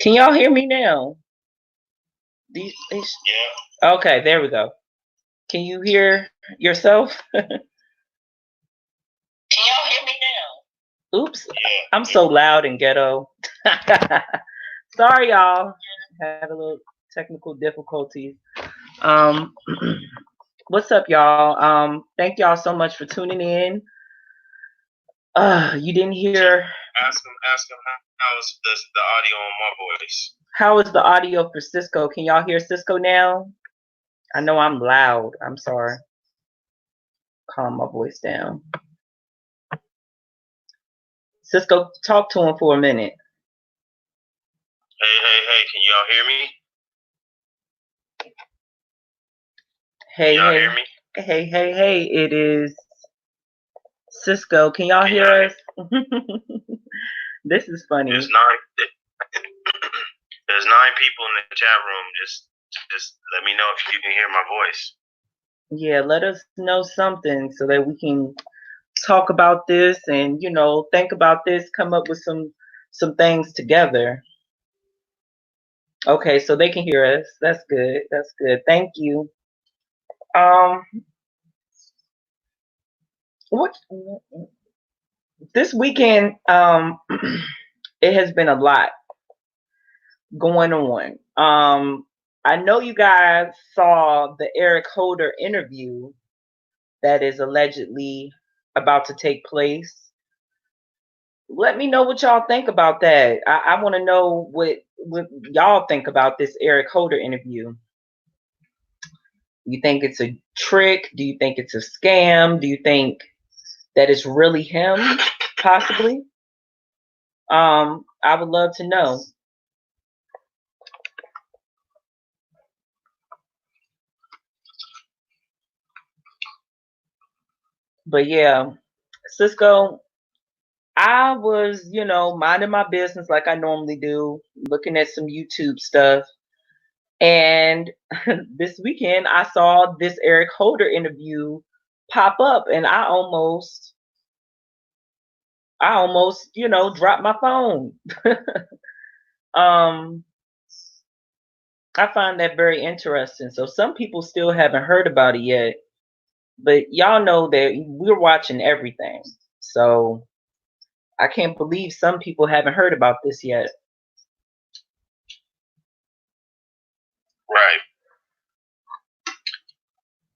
Can y'all hear me now? Yeah. Okay, there we go. Can you hear yourself? Can y'all hear me now? Oops, I'm so loud and ghetto. Sorry, y'all. Had a little technical difficulties. Um, what's up, y'all? Thank y'all so much for tuning in. You didn't hear. Ask him how's the audio on my voice. How is the audio for Cisco? Can y'all hear Cisco now? I know I'm loud. I'm sorry. Calm my voice down. Cisco, talk to him for a minute. Hey, can y'all hear me? Hey, y'all hear me? Hey, it is Cisco. Can y'all hear us? This is funny. There's 9 people in the chat room. Just let me know if you can hear my voice. Yeah, let us know something so that we can talk about this and, think about this, come up with some things together. Okay, so they can hear us. That's good. That's good. Thank you. What this weekend, it has been a lot going on. I know you guys saw the Eric Holder interview that is allegedly about to take place. Let me know what y'all think about that. I want to know what y'all think about this Eric Holder interview. You think it's a trick? Do you think it's a scam? Do you think that it's really him, possibly? I would love to know. But yeah, Cisco, I was, minding my business like I normally do, looking at some YouTube stuff. And this weekend, I saw this Eric Holder interview pop up, and I almost, dropped my phone. I find that very interesting. So some people still haven't heard about it yet, but y'all know that we're watching everything. So I can't believe some people haven't heard about this yet. Right.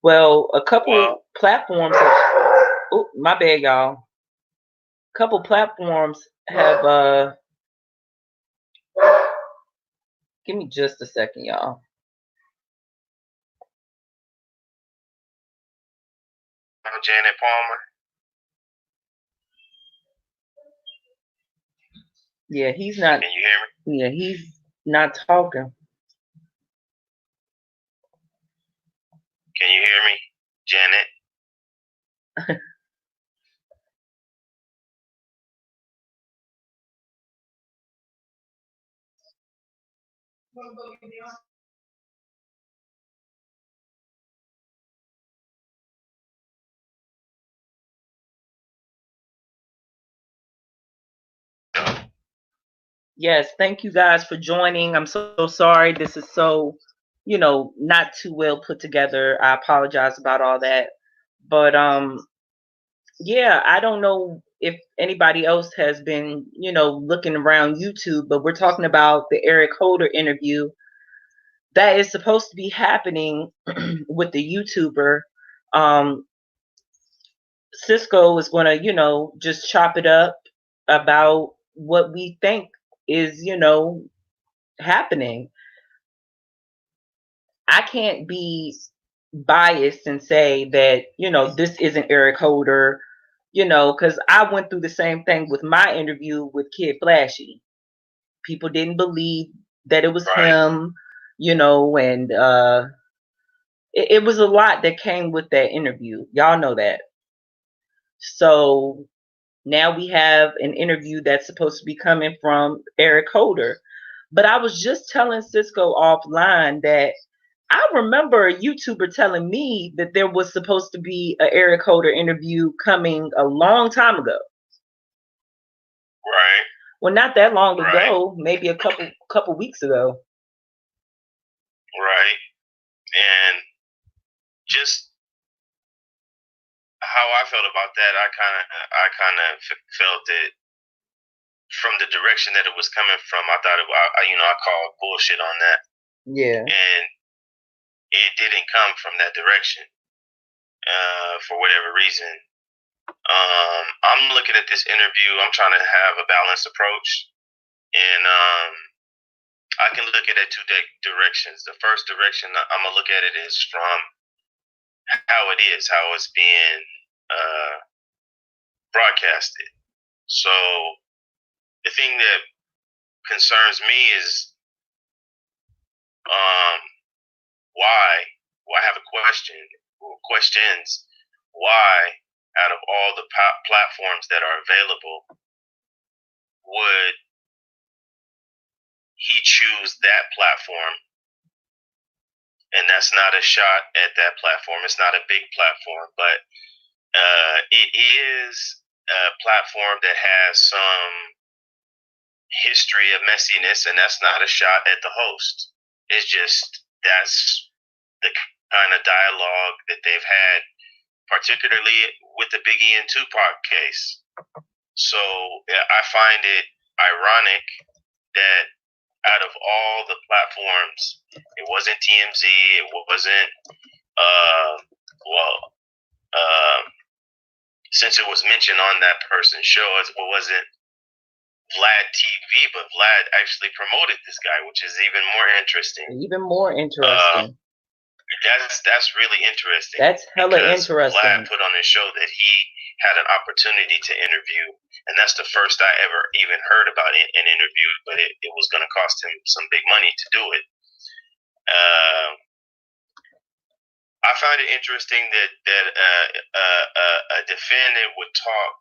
Well, a couple platforms have, oh, my bad, y'all. A couple platforms have give me just a second, y'all. Janet Palmer. Yeah, he's not. Can you hear me? Yeah, he's not talking. Can you hear me, Janet? Yes, thank you guys for joining. I'm so sorry. This is so, not too well put together. I apologize about all that. But yeah, I don't know if anybody else has been, looking around YouTube, but we're talking about the Eric Holder interview that is supposed to be happening with the YouTuber. Cisco is going to, just chop it up about what we think is, happening. I can't be biased and say that, this isn't Eric Holder, because I went through the same thing with my interview with Kid Flashy. People didn't believe that it was him, and it was a lot that came with that interview. Y'all know that. So now we have an interview that's supposed to be coming from Eric Holder. But I was just telling Cisco offline that I remember a YouTuber telling me that there was supposed to be an Eric Holder interview coming a long time ago. Right. Well, not that long Right. ago, maybe a couple weeks ago. Right. And just how I felt about that, I kind of felt it from the direction that it was coming from. I thought I called bullshit on that, Yeah. and it didn't come from that direction for whatever reason. I'm looking at this interview. I'm trying to have a balanced approach, and I can look at it two directions. The first direction I'm gonna look at it is from how it is, how it's being broadcasted. So the thing that concerns me is um, why. Well, I have a question. Questions. Why, out of all the platforms that are available, would he choose that platform? And that's not a shot at that platform. It's not a big platform, but it is a platform that has some history of messiness, and that's not a shot at the host. It's just that's the kind of dialogue that they've had, particularly with the Biggie and Tupac case. So I find it ironic that out of all the platforms, it wasn't TMZ, it wasn't since it was mentioned on that person's show, it wasn't Vlad TV, but Vlad actually promoted this guy, which is even more interesting. Even more interesting. That's really interesting. That's hella interesting. Vlad put on his show that he had an opportunity to interview, and that's the first I ever even heard about an interview, but it was going to cost him some big money to do it. I find it interesting that a defendant would talk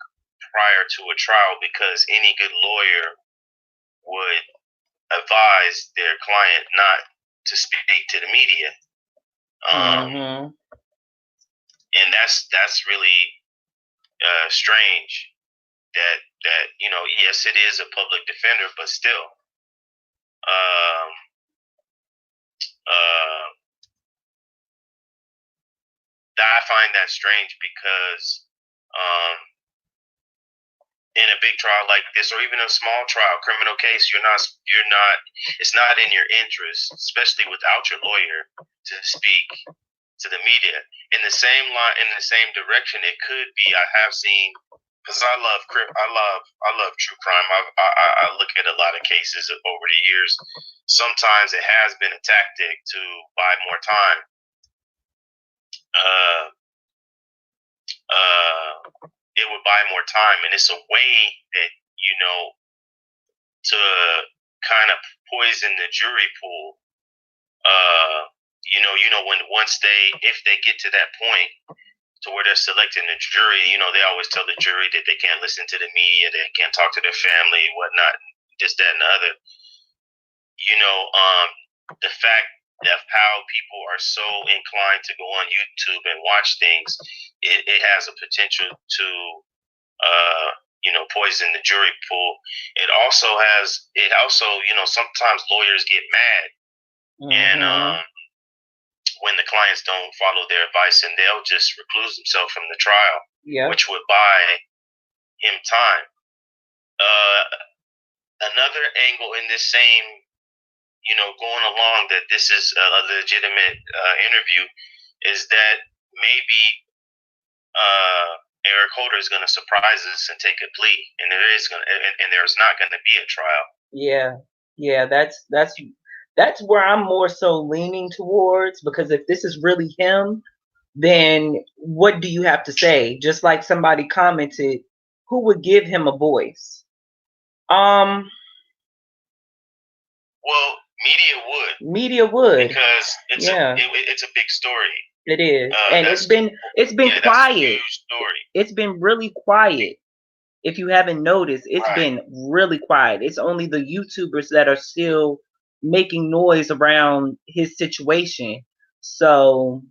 prior to a trial because any good lawyer would advise their client not to speak to the media. And that's really strange. That yes, it is a public defender, but still, I find that strange because in a big trial like this, or even a small trial, criminal case, it's not in your interest, especially without your lawyer, to speak to the media. In the same line, in the same direction, it could be. I have seen, because I love true crime. I look at a lot of cases over the years. Sometimes it has been a tactic to buy more time. It would buy more time, and it's a way that to kind of poison the jury pool. When if they get to that point to where they're selecting the jury, they always tell the jury that they can't listen to the media, they can't talk to their family, whatnot, this, that, and the other. The fact of how people are so inclined to go on YouTube and watch things, it has a potential to poison the jury pool. It also sometimes lawyers get mad, and when the clients don't follow their advice, and they'll just recluse themselves from the trial, which would buy him time. Another angle in this same, going along that this is a legitimate interview, is that maybe Eric Holder is going to surprise us and take a plea, and there's not going to be a trial. Yeah, that's where I'm more so leaning towards, because if this is really him, then what do you have to say? Just like somebody commented, who would give him a voice? Well, media would, because it's a big story. It is, and it's been quiet. Huge story. It's been really quiet. If you haven't noticed, it's been really quiet. It's only the YouTubers that are still making noise around his situation. So,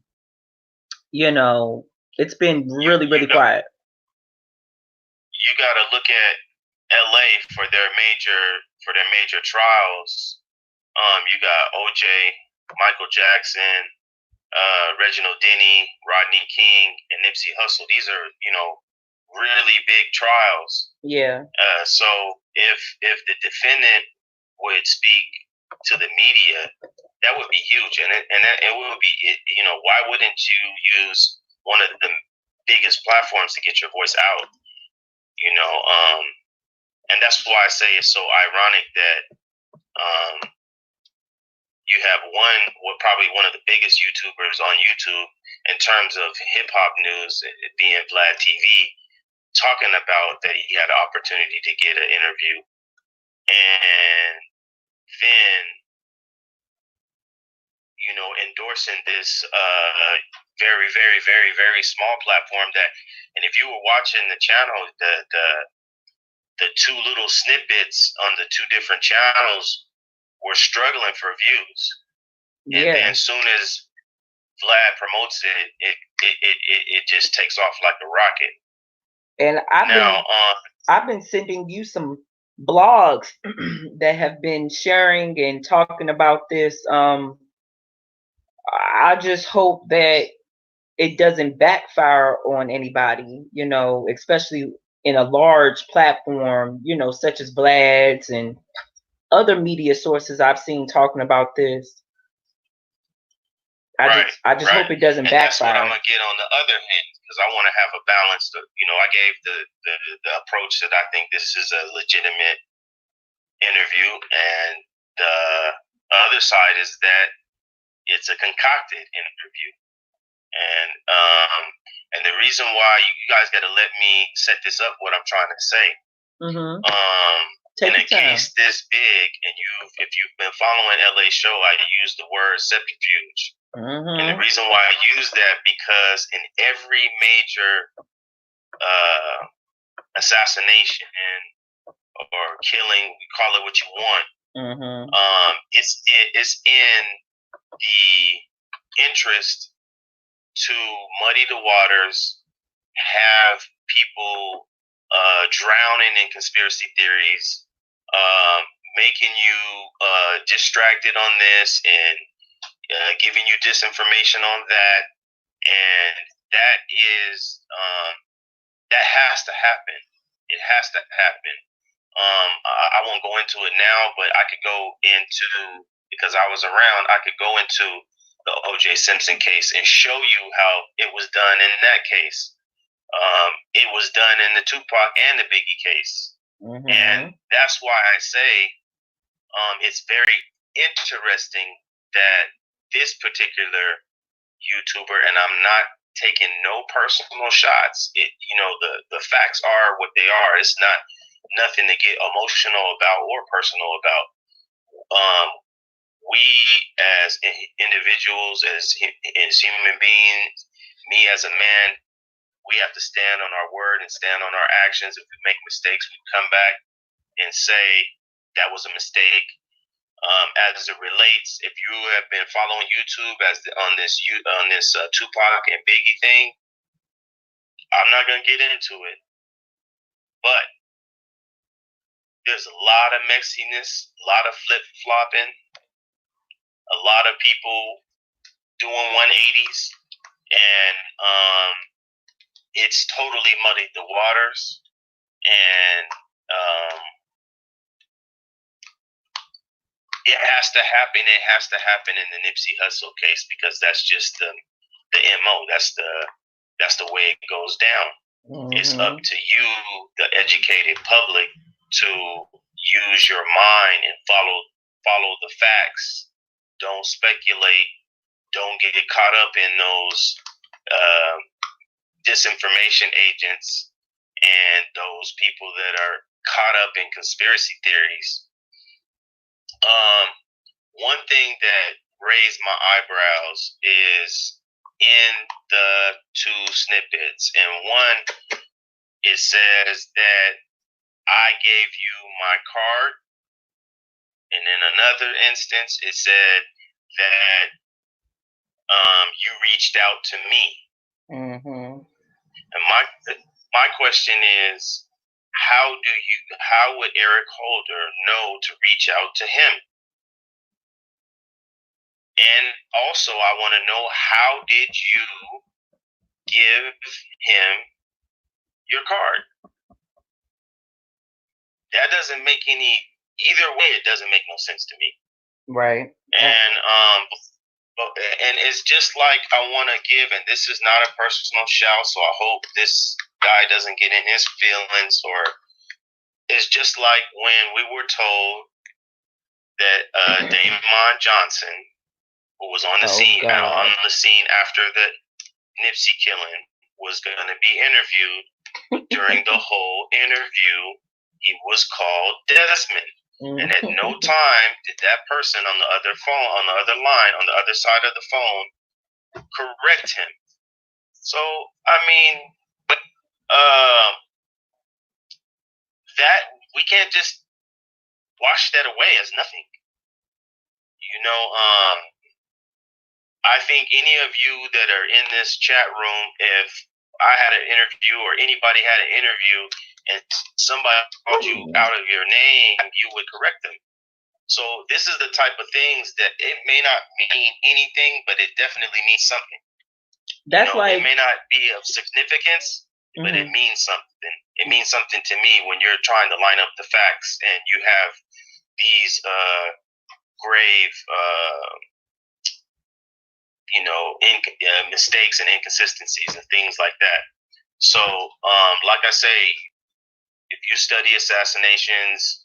it's been really, really quiet. You got to look at LA for their major trials. You got OJ, Michael Jackson, Reginald Denny, Rodney King, and Nipsey Hussle. These are, really big trials. Yeah. So if the defendant would speak to the media, that would be huge, and it would be, why wouldn't you use one of the biggest platforms to get your voice out? And that's why I say it's so ironic that you have probably one of the biggest YouTubers on YouTube in terms of hip hop news, being Vlad TV, talking about that he had an opportunity to get an interview, and then endorsing this very, very, very, very small platform that, and if you were watching the channel, the two little snippets on the two different channels were struggling for views. And then as soon as Vlad promotes it just takes off like a rocket. And I've been sending you some blogs that have been sharing and talking about this. I just hope that it doesn't backfire on anybody, especially in a large platform, such as Vlad's and other media sources I've seen talking about this. I just hope it doesn't backfire. That's what I'm gonna get on the other hand, because I want to have a balance. I gave the approach that I think this is a legitimate interview, and the other side is that it's a concocted interview. And the reason why you guys got to let me set this up, what I'm trying to say. In a case this big, and if you've been following LA Show, I use the word subterfuge. And the reason why I use that, because in every major assassination or killing, call it what you want, it's in the interest to muddy the waters, have people drowning in conspiracy theories, making you distracted on this, and giving you disinformation on that. And that is that has to happen. It has to happen. I won't go into it now, but I could go into, because I was around, I could go into the O.J. Simpson case and show you how it was done in that case. It was done in the Tupac and the Biggie case. And that's why I say it's very interesting that this particular YouTuber, and I'm not taking no personal shots. The facts are what they are. It's not nothing to get emotional about or personal about. We as individuals, as human beings, me as a man, we have to stand on our word and stand on our actions. If we make mistakes, we come back and say that was a mistake. As it relates, if you have been following YouTube on this Tupac and Biggie thing, I'm not gonna get into it, but there's a lot of messiness, a lot of flip flopping, a lot of people doing 180s, and it's totally muddied the waters. And it has to happen. It has to happen in the Nipsey Hussle case, because that's just the MO. That's the way it goes down. It's up to you, the educated public, to use your mind and follow the facts. Don't speculate. Don't get caught up in those disinformation agents and those people that are caught up in conspiracy theories. One thing that raised my eyebrows is in the two snippets. And one, it says that I gave you my card. And in another instance, it said that you reached out to me. And my question is, how would Eric Holder know to reach out to him? And also, I want to know, how did you give him your card? That doesn't make either way, it doesn't make no sense to me. Right. And it's just like, I want to give, and this is not a personal shout, so I hope this guy doesn't get in his feelings, or it's just like when we were told that Damon Johnson, who was on the scene after the Nipsey killing, was going to be interviewed. During the whole interview, he was called Desmond. And at no time did that person on the other phone, on the other line, on the other side of the phone, correct him. So, I mean, that we can't just wash that away as nothing. I think any of you that are in this chat room, if I had an interview or anybody had an interview and somebody called you out of your name, you would correct them. So this is the type of things that it may not mean anything, but it definitely means something. It may not be of significance, but it means something. It means something to me when you're trying to line up the facts and you have these grave mistakes and inconsistencies and things like that. So, like I say, if you study assassinations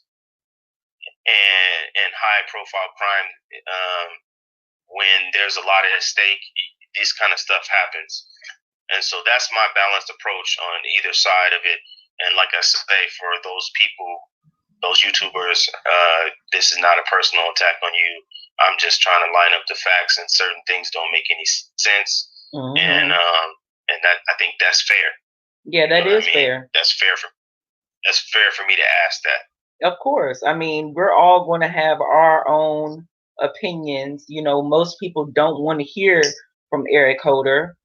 and high-profile crime, when there's a lot at stake, this kind of stuff happens. And so that's my balanced approach on either side of it. And like I say, for those people, those YouTubers, this is not a personal attack on you. I'm just trying to line up the facts, and certain things don't make any sense. And that, I think that's fair. Yeah, that is fair. That's fair for me to ask that. Of course. I mean, we're all going to have our own opinions. Most people don't want to hear from Eric Holder,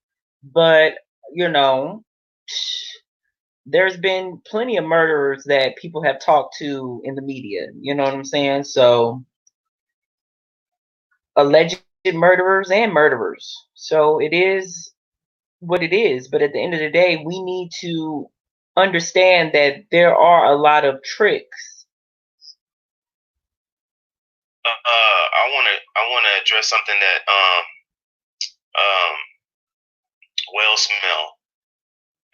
but there's been plenty of murderers that people have talked to in the media. You know what I'm saying? So, alleged murderers and murderers. So it is what it is. But at the end of the day, we need to understand that there are a lot of tricks. I want to address something that Well Smell.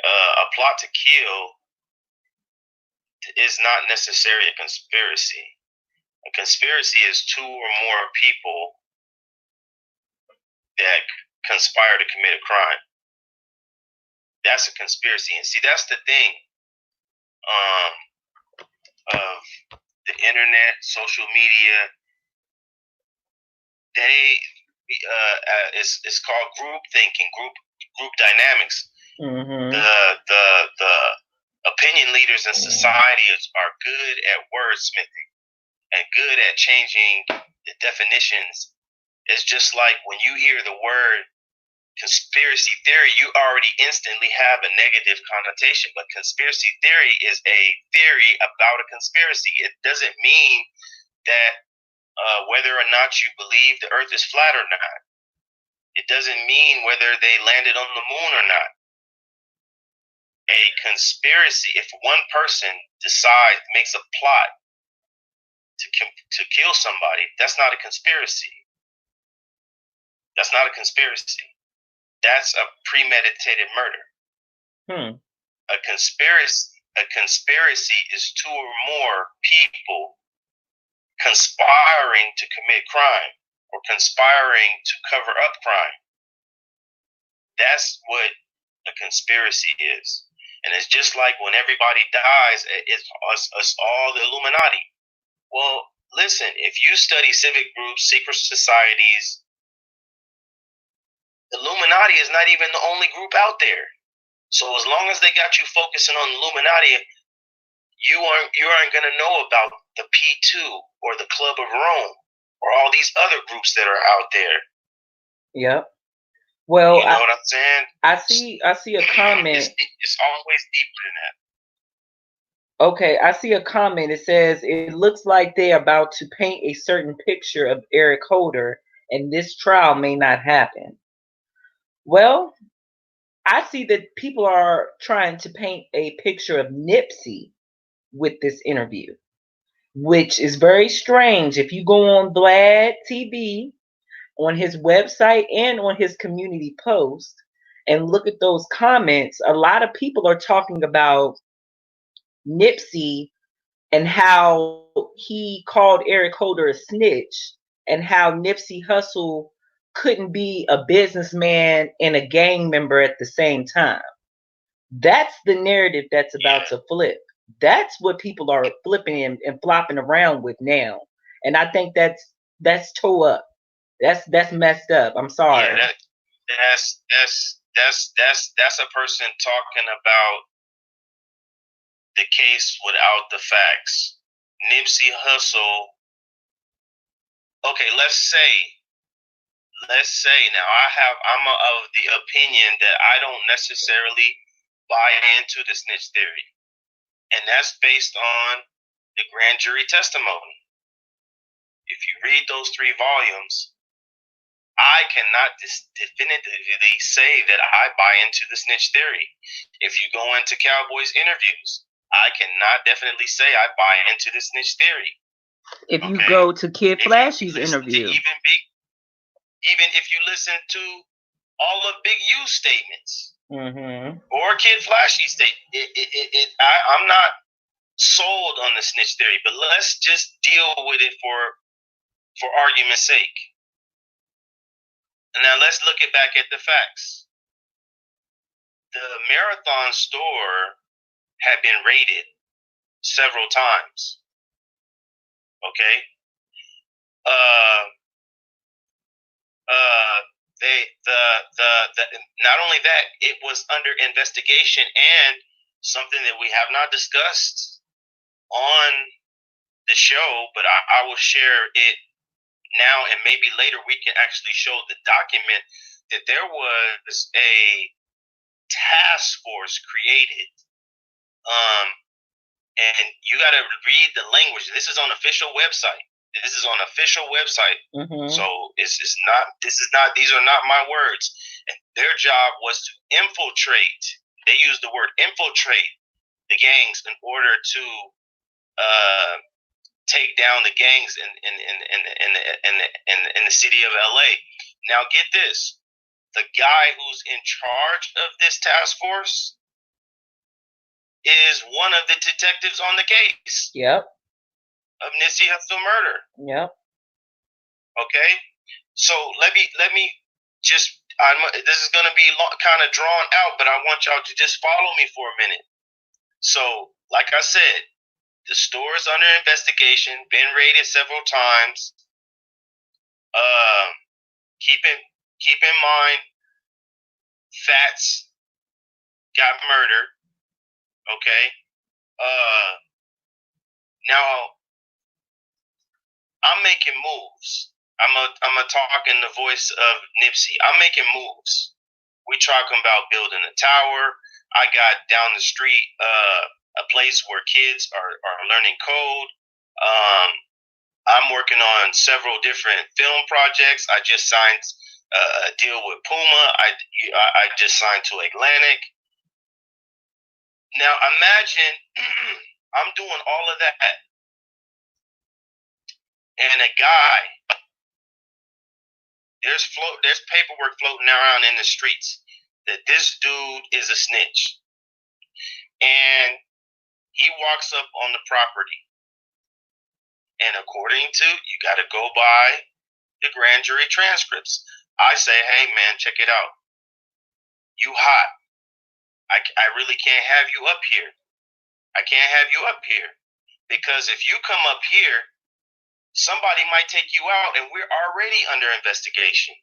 A plot to kill is not necessarily a conspiracy. A conspiracy is two or more people that conspire to commit a crime. That's a conspiracy. And see, that's the thing of the internet, social media. It's called group thinking, group dynamics. The opinion leaders in society are good at wordsmithing and good at changing the definitions. It's just like when you hear the word conspiracy theory, you already instantly have a negative connotation. But conspiracy theory is a theory about a conspiracy. It doesn't mean that whether or not you believe the earth is flat or not. It doesn't mean whether they landed on the moon or not. A conspiracy, if one person makes a plot to kill somebody, that's not a conspiracy. That's not a conspiracy. That's a premeditated murder. A conspiracy is two or more people conspiring to commit crime or conspiring to cover up crime. That's what a conspiracy is. And it's just like when everybody dies, it's us all the Illuminati. Well, listen, if you study civic groups, secret societies, Illuminati is not even the only group out there. So as long as they got you focusing on Illuminati, you aren't going to know about the P2 or the Club of Rome or all these other groups that are out there. Yep. Well, you know what I'm saying? I see a comment. It's always deeper than that. Okay, I see a comment. It says it looks like they're about to paint a certain picture of Eric Holder, and this trial may not happen. Well, I see that people are trying to paint a picture of Nipsey with this interview, which is very strange. If you go on Vlad TV, on his website, and on his community post, and look at those comments, a lot of people are talking about Nipsey and how he called Eric Holder a snitch, and how Nipsey Hussle couldn't be a businessman and a gang member at the same time. That's the narrative that's about to flip. That's what people are flipping and flopping around with now. And I think that's toe up. That's messed up. I'm sorry. Yeah, that's a person talking about the case without the facts. Nipsey Hussle. Okay, let's say now I'm of the opinion that I don't necessarily buy into the snitch theory, and that's based on the grand jury testimony. If you read those 3 volumes, I cannot definitively say that I buy into the snitch theory. If you go into Cowboys interviews, I cannot definitely say I buy into the snitch theory. If you go to Kid Flashy's interview, even if you listen to all of Big U's statements, or Kid Flashy's statement, I'm not sold on the snitch theory. But let's just deal with it for argument's sake. And now let's look back at the facts. The Marathon store had been raided several times. Okay. Not only that, it was under investigation, and something that we have not discussed on the show, but I will share it now, and maybe later we can actually show the document that there was a task force created. And you got to read the language. This is on official website. So these are not my words. And their job was to infiltrate. They used the word infiltrate the gangs in order to take down the gangs in the city of LA. Now get this. The guy who's in charge of this task force is one of the detectives on the case. Yep. Of Nipsey Hussle murder. Yep. Okay. So let me just. This is going to be kind of drawn out, but I want y'all to just follow me for a minute. So, like I said, the store is under investigation, been raided several times. Keep in mind, Fats got murdered. Okay. Now I'm making moves. I'm a talk in the voice of Nipsey. I'm making moves. We talking about building a tower. I got down the street a place where kids are learning code. I'm working on several different film projects. I just signed a deal with Puma. I just signed to Atlantic. Now imagine I'm doing all of that, and a guy, there's paperwork floating around in the streets that this dude is a snitch, and he walks up on the property, and according to, you got to go by the grand jury transcripts. I say, hey man, check it out. You hot. I really can't have you up here. I can't have you up here, because if you come up here, somebody might take you out, and we're already under investigation.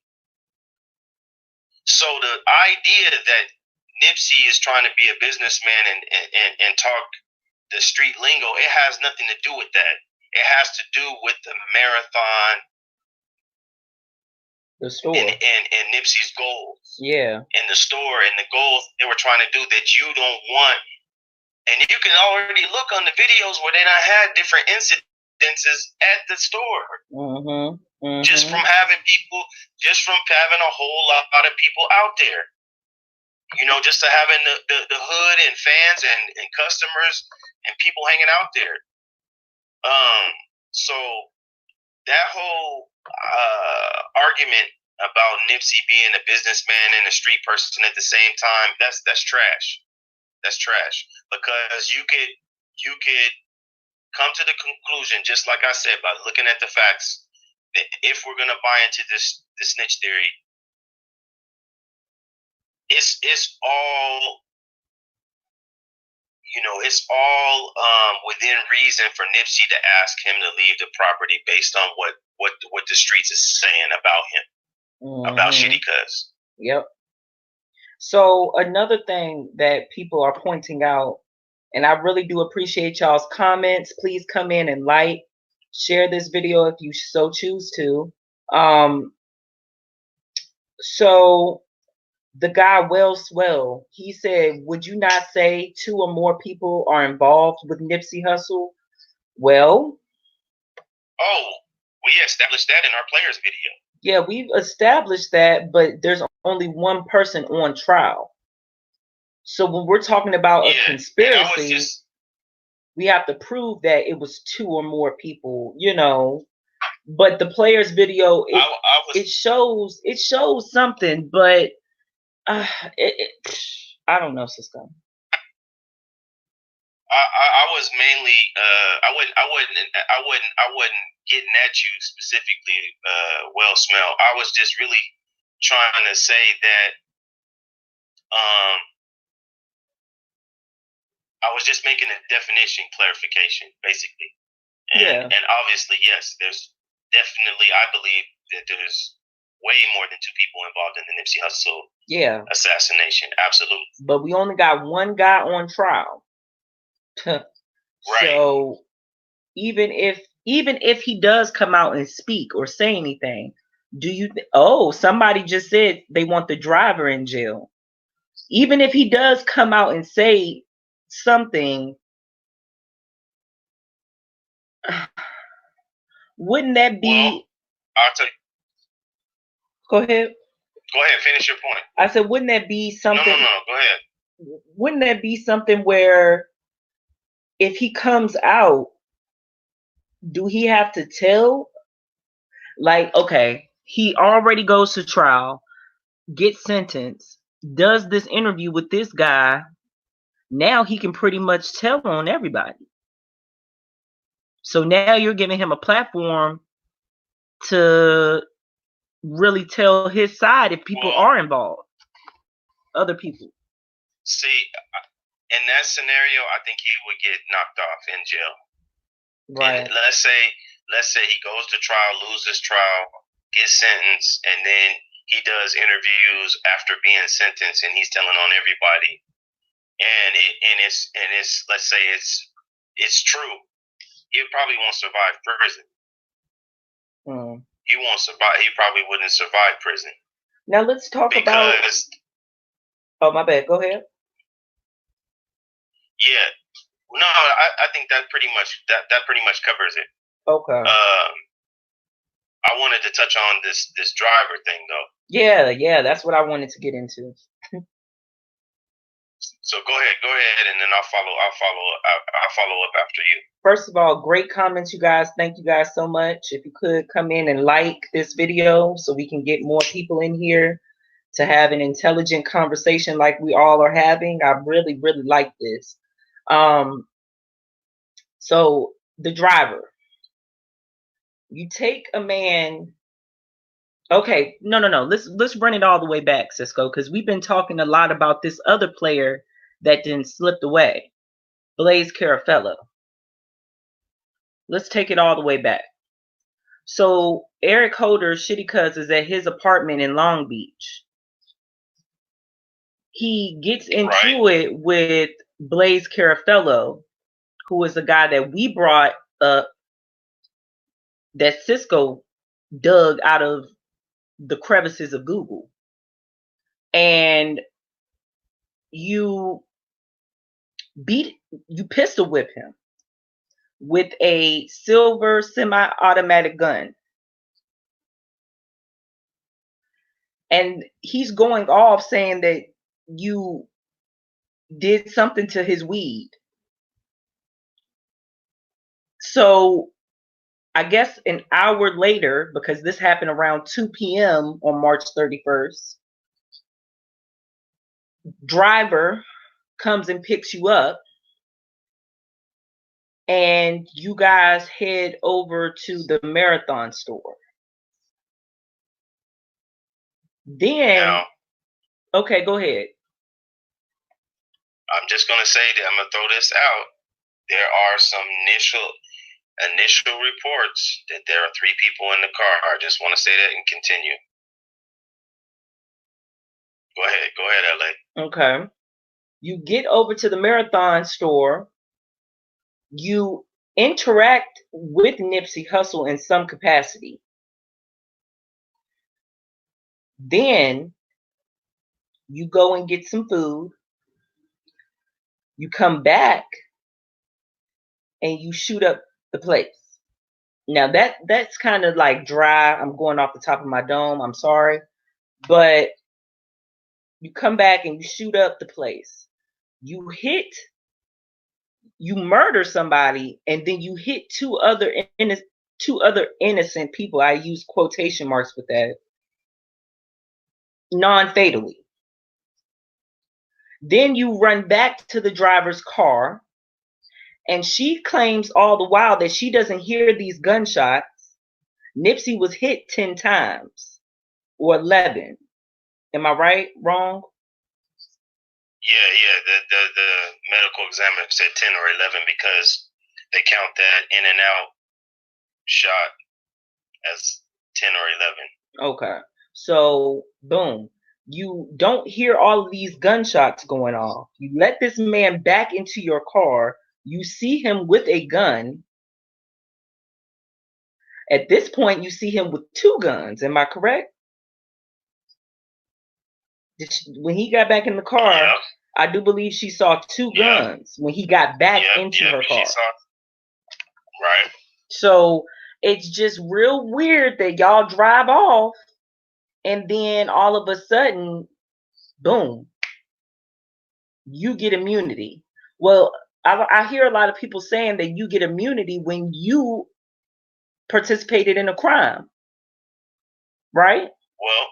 So the idea that Nipsey is trying to be a businessman and talk the street lingo, it has nothing to do with that. It has to do with the marathon, the store, and Nipsey's goals. Yeah. And the store and the goals they were trying to do that you don't want And you can already look on the videos where they done had different incidences at the store. Just from having people, just from having a whole lot of people out there. Just to having the hood and fans and customers and people hanging out there. So that whole argument about Nipsey being a businessman and a street person at the same time, that's trash. That's trash. Because you could come to the conclusion, just like I said, by looking at the facts, that if we're gonna buy into this snitch theory, it's all it's all within reason for Nipsey to ask him to leave the property based on what the streets is saying about him, about Shitty Cuz. Yep. So another thing that people are pointing out, and I really do appreciate y'all's comments. Please come in and like, share this video if you so choose to. So the guy Well Swell, he said, would you not say 2 or more people are involved with Nipsey Hussle? Well, we established that in our players video. Yeah, we've established that, but there's only one person on trial. So when we're talking about a conspiracy, we have to prove that it was 2 or more people, But the players video, it shows something, but I don't know, Cisco. I was mainly I wasn't getting at you specifically, Well Smell. I was just really trying to say that I was just making a definition clarification, basically. And obviously, yes, there's definitely, I believe that there's way more than 2 people involved in the Nipsey Hussle assassination. Absolutely. But we only got one guy on trial. Right. So even if he does come out and speak or say anything, do you somebody just said they want the driver in jail. Even if he does come out and say something, wouldn't that be? Well, I'll tell you. Go ahead. Go ahead. Finish your point. I said, wouldn't that be something? No. Go ahead. Wouldn't that be something where if he comes out, do he have to tell? Like, okay, he already goes to trial, gets sentenced, does this interview with this guy. Now he can pretty much tell on everybody. So now you're giving him a platform to really tell his side if people are involved. Other people. See, in that scenario, I think he would get knocked off in jail. Right. And let's say he goes to trial, loses trial, gets sentenced, and then he does interviews after being sentenced, and he's telling on everybody. And it's let's say it's true. He probably won't survive prison. He won't survive. He probably wouldn't survive prison. Now let's talk about. Oh, my bad. Go ahead. Yeah. No, I think that pretty much covers it. Okay. I wanted to touch on this driver thing though. Yeah, that's what I wanted to get into. So go ahead, and then I'll follow up after you. First of all, great comments, you guys. Thank you guys so much. If you could come in and like this video so we can get more people in here to have an intelligent conversation like we all are having. I really, really like this. So the driver, you take a man. Okay, no. Let's run it all the way back, Cisco, because we've been talking a lot about this other player that then slipped away, Blaze Carafello. Let's take it all the way back. So Eric Holder's Shitty Cuz is at his apartment in Long Beach. He gets into it with Blaze Carafello, who is a guy that we brought up that Cisco dug out of the crevices of Google. And you beat you pistol whip him with a silver semi-automatic gun. And he's going off saying that you did something to his weed. So I guess an hour later, because this happened around 2 p.m. on March 31st, driver comes and picks you up, and you guys head over to the Marathon store. Then, Now, okay, go ahead. I'm just going to say that I'm going to throw this out. There are some initial reports that there are 3 people in the car. I just want to say that and continue. Go ahead, LA. Okay. You get over to the Marathon store. You interact with Nipsey Hussle in some capacity. Then you go and get some food. You come back and you shoot up the place. Now that's kind of like dry. I'm going off the top of my dome. I'm sorry. But you come back and you shoot up the place. You murder somebody, and then you hit two other innocent people. I use quotation marks with that. Non-fatally. Then you run back to the driver's car, and she claims all the while that she doesn't hear these gunshots. Nipsey was hit 10 times or 11. Am I right? Wrong? Yeah. The medical examiner said 10 or 11 because they count that in and out shot as 10 or 11. Okay. So, boom. You don't hear all of these gunshots going off. You let this man back into your car. You see him with a gun. At this point, you see him with 2 guns. Am I correct? When he got back in the car, Yep. I do believe she saw 2 guns when he got back into her car. Right. So it's just real weird that y'all drive off and then all of a sudden, boom, you get immunity. Well, I hear a lot of people saying that you get immunity when you participated in a crime, right? Well,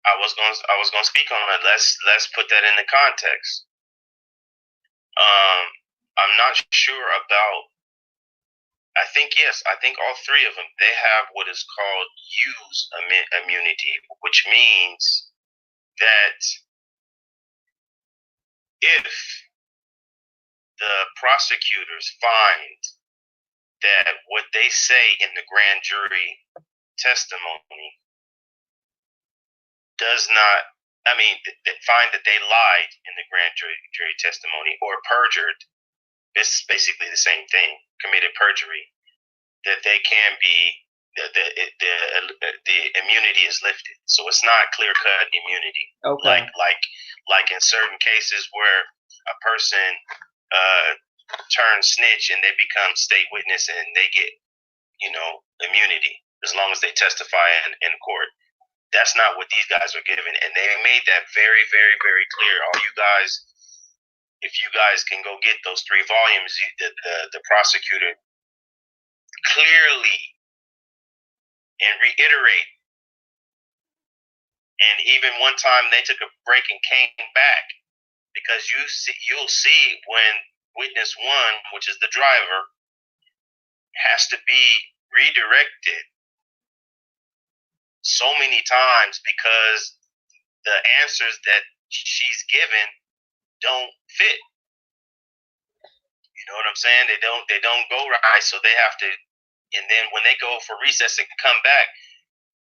I was going to speak on that. Let's put that into context. I'm not sure about. I think all 3 of them, they have what is called use immunity, which means that if the prosecutors find that what they say in the grand jury testimony does not, they find that they lied in the grand jury testimony or perjured, this is basically the same thing, committed perjury, that they can be, the immunity is lifted. So it's not clear-cut immunity. Okay. Like in certain cases where a person turns snitch and they become state witness and they get, immunity as long as they testify in court. That's not what these guys are given, and they made that very, very, very clear. All you guys, if you guys can go get those 3 volumes, the prosecutor clearly and reiterate. And even one time they took a break and came back because you'll see when witness 1, which is the driver, has to be redirected so many times because the answers that she's given don't fit. You know what I'm saying? They don't go right, so they have to. And then when they go for recess and come back,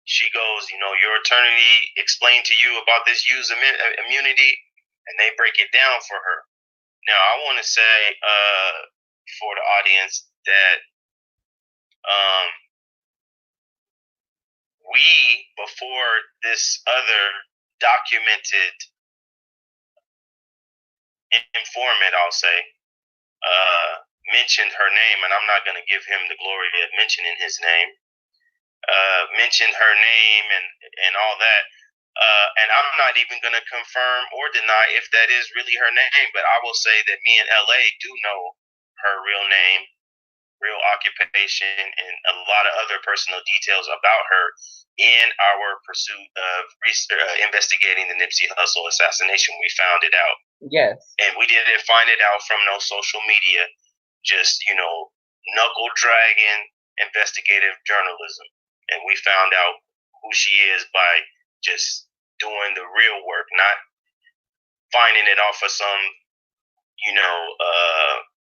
she goes, your attorney explained to you about this use immunity, and they break it down for her. Now, I want to say for the audience that we, before this other documented informant, I'll say, mentioned her name, and I'm not going to give him the glory of mentioning his name. Mentioned her name and all that. And I'm not even going to confirm or deny if that is really her name, but I will say that me and LA do know her real name, real occupation, and a lot of other personal details about her in our pursuit of investigating the Nipsey Hussle assassination. We found it out. Yes. And we didn't find it out from no social media, just, knuckle dragging investigative journalism. And we found out who she is by just doing the real work, not finding it off of some,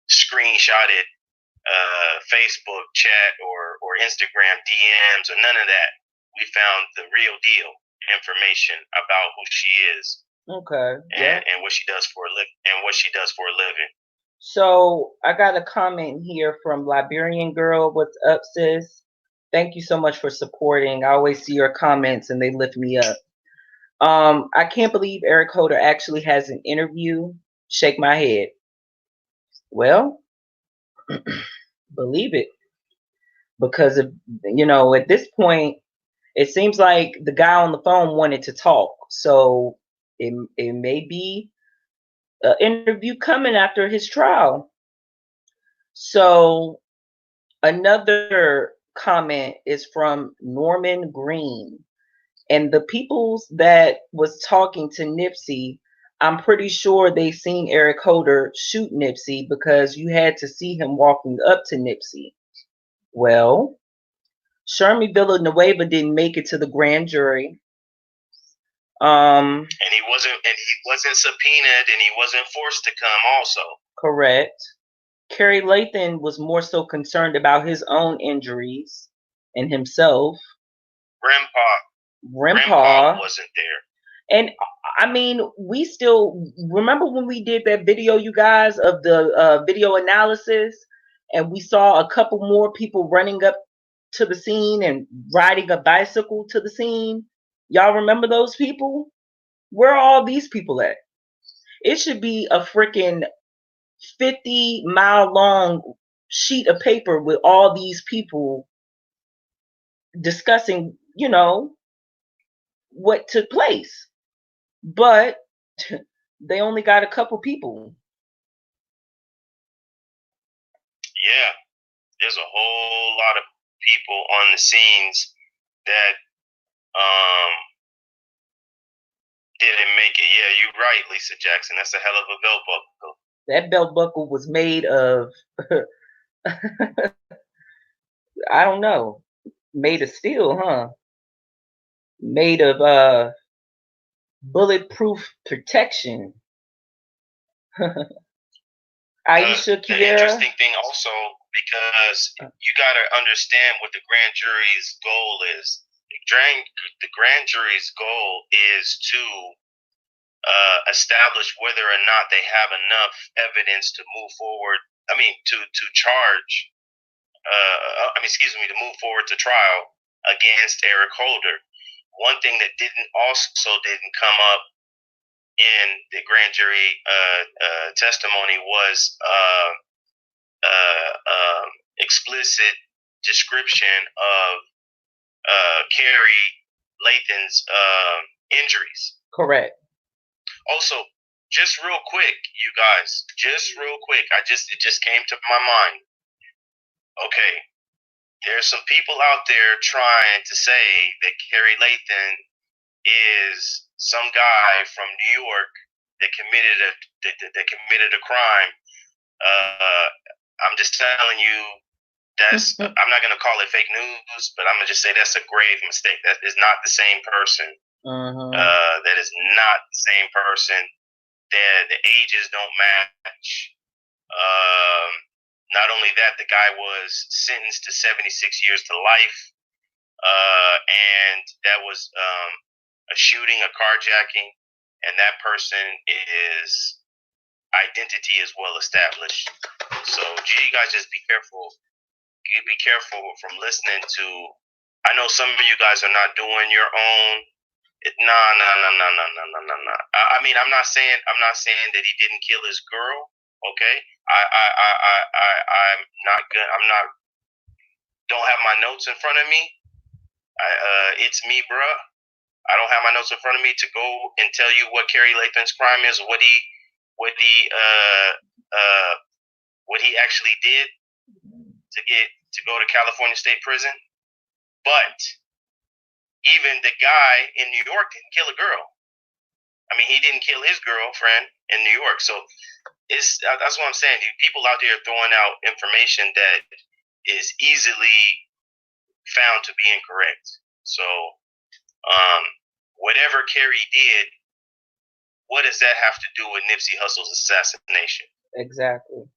screenshotted Facebook chat or Instagram DMs or none of that. We found the real deal information about who she is. Okay. And what she does for a living. So I got a comment here from Liberian Girl. What's up, sis? Thank you so much for supporting. I always see your comments and they lift me up. I can't believe Eric Holder actually has an interview. Shake my head. Well, believe it. Because of, at this point, it seems like the guy on the phone wanted to talk. So it may be an interview coming after his trial. So another comment is from Norman Green. And the peoples that was talking to Nipsey, I'm pretty sure they seen Eric Holder shoot Nipsey because you had to see him walking up to Nipsey. Well, Shermy Villanueva didn't make it to the grand jury. And he wasn't subpoenaed, and he wasn't forced to come also. Correct. Kerry Lathan was more so concerned about his own injuries and himself. Grandpa wasn't there. And I mean, we still remember when we did that video, you guys, of the video analysis, and we saw a couple more people running up to the scene and riding a bicycle to the scene. Y'all remember those people? Where are all these people at? It should be a freaking 50-mile long sheet of paper with all these people discussing, what took place. But they only got a couple people. Yeah, there's a whole lot of people on the scenes that didn't make it. Yeah, you're right, Lisa Jackson. That's a hell of a belt buckle. That belt buckle was made of I don't know, made of steel, huh? Made of bulletproof protection. Aisha Kiera. The interesting thing also, because you got to understand what the grand jury's goal is. The grand jury's goal is to establish whether or not they have enough evidence to move forward. To charge. To move forward to trial against Eric Holder. One thing that didn't come up in the grand jury testimony was explicit description of Kerry Lathan's injuries. Correct. Also, just real quick, you guys, it just came to my mind. Okay, there's some people out there trying to say that Kerry Lathan is some guy from New York that committed a crime. I'm just telling you, I'm not gonna call it fake news, but I'm gonna just say that's a grave mistake. That is not the same person. That is not the same person. The ages don't match. Not only that, the guy was sentenced to 76 years to life, and that was a shooting, a carjacking, and that person is identity is well established. So, you guys just be careful. Be careful from listening to. I know some of you guys are not doing your own. No. I mean, I'm not saying that he didn't kill his girl. Okay, I'm not good. I'm not. Don't have my notes in front of me. It's me, bruh. I don't have my notes in front of me to go and tell you what Kerry Lathan's crime is, what he actually did to go to California State Prison. But even the guy in New York didn't kill a girl. I mean, he didn't kill his girlfriend in New York. So that's what I'm saying. People out there throwing out information that is easily found to be incorrect. So, whatever Kerry did, what does that have to do with Nipsey Hussle's assassination? Exactly.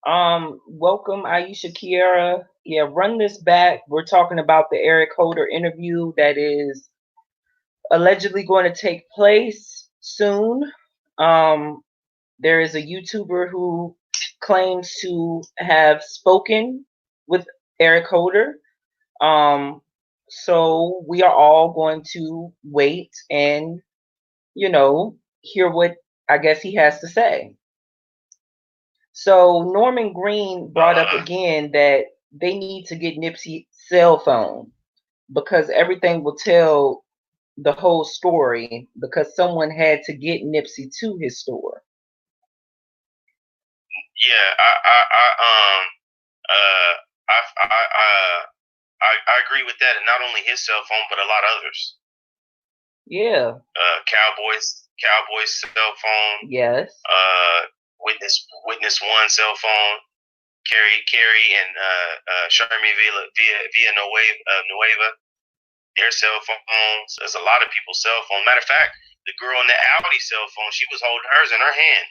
Welcome, Aisha Kiera. Yeah, run this back. We're talking about the Eric Holder interview that is allegedly going to take place soon. There is a YouTuber who claims to have spoken with Eric Holder. So we are all going to wait and, hear what I guess he has to say. So Norman Green brought up again that they need to get Nipsey's cell phone because everything will tell the whole story because someone had to get Nipsey to his store. Yeah, I agree with that, and not only his cell phone, but a lot of others. Yeah. Cowboy's cell phone. Yes. Witness one cell phone. Kerry and Sharmi Villanueva, their cell phones. There's a lot of people's cell phones. Matter of fact, the girl in the Audi cell phone, she was holding hers in her hand.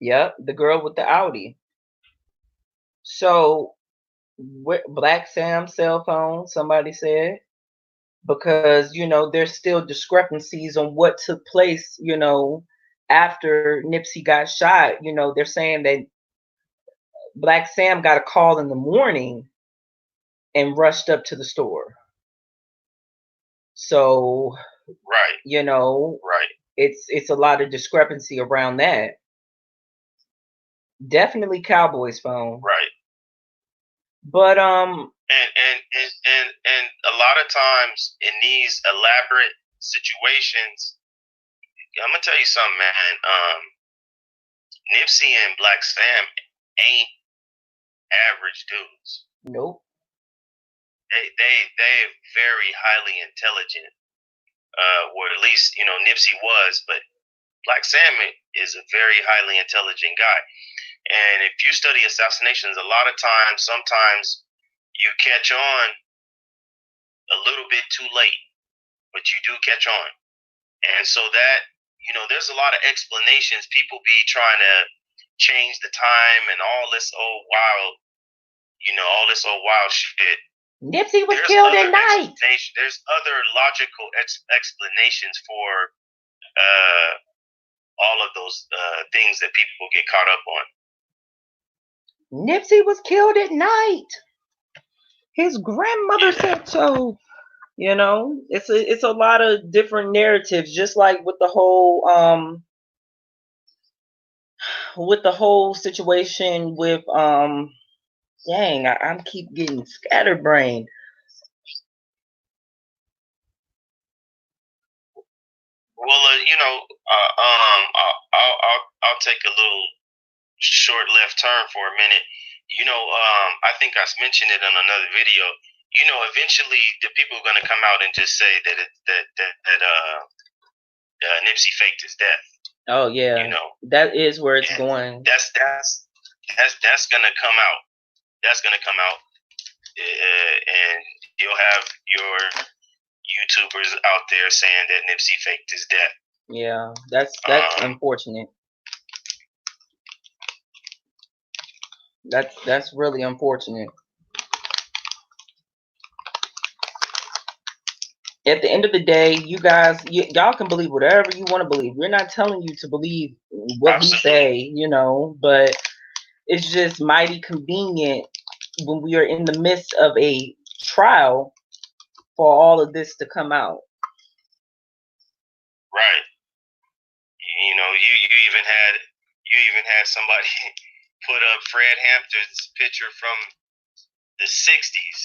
Yep. The girl with the Audi. So, Black Sam's cell phone, somebody said, because, there's still discrepancies on what took place, after Nipsey got shot. They're saying that Black Sam got a call in the morning and rushed up to the store. So, right. Right. It's a lot of discrepancy around that. Definitely Cowboy's phone. Right. But and a lot of times in these elaborate situations, I'm gonna tell you something, man. Nipsey and Black Sam ain't average dudes. Nope. They very highly intelligent. Or at least Nipsey was, but Black Sam is a very highly intelligent guy. And if you study assassinations, a lot of times, sometimes you catch on a little bit too late, but you do catch on. And so that, there's a lot of explanations. People be trying to change the time and all this old wild shit. Nipsey was killed at night. There's other logical explanations for all of those things that people get caught up on. Nipsey was killed at night. His grandmother said so. It's a lot of different narratives, just like with the whole situation with dang, I keep getting scatterbrained. Well, I'll take a little short left turn for a minute. I think I mentioned it in another video. Eventually the people are going to come out and just say that Nipsey faked his death. Oh yeah, that is where it's going. That's going to come out. That's going to come out, and you'll have your YouTubers out there saying that Nipsey faked his death. Yeah, that's unfortunate. That's really unfortunate. At the end of the day, you guys, y'all can believe whatever you want to believe. We're not telling you to believe what Absolutely. we say, but it's just mighty convenient when we are in the midst of a trial for all of this to come out. Right. You You even had somebody put up Fred Hampton's picture from the '60s,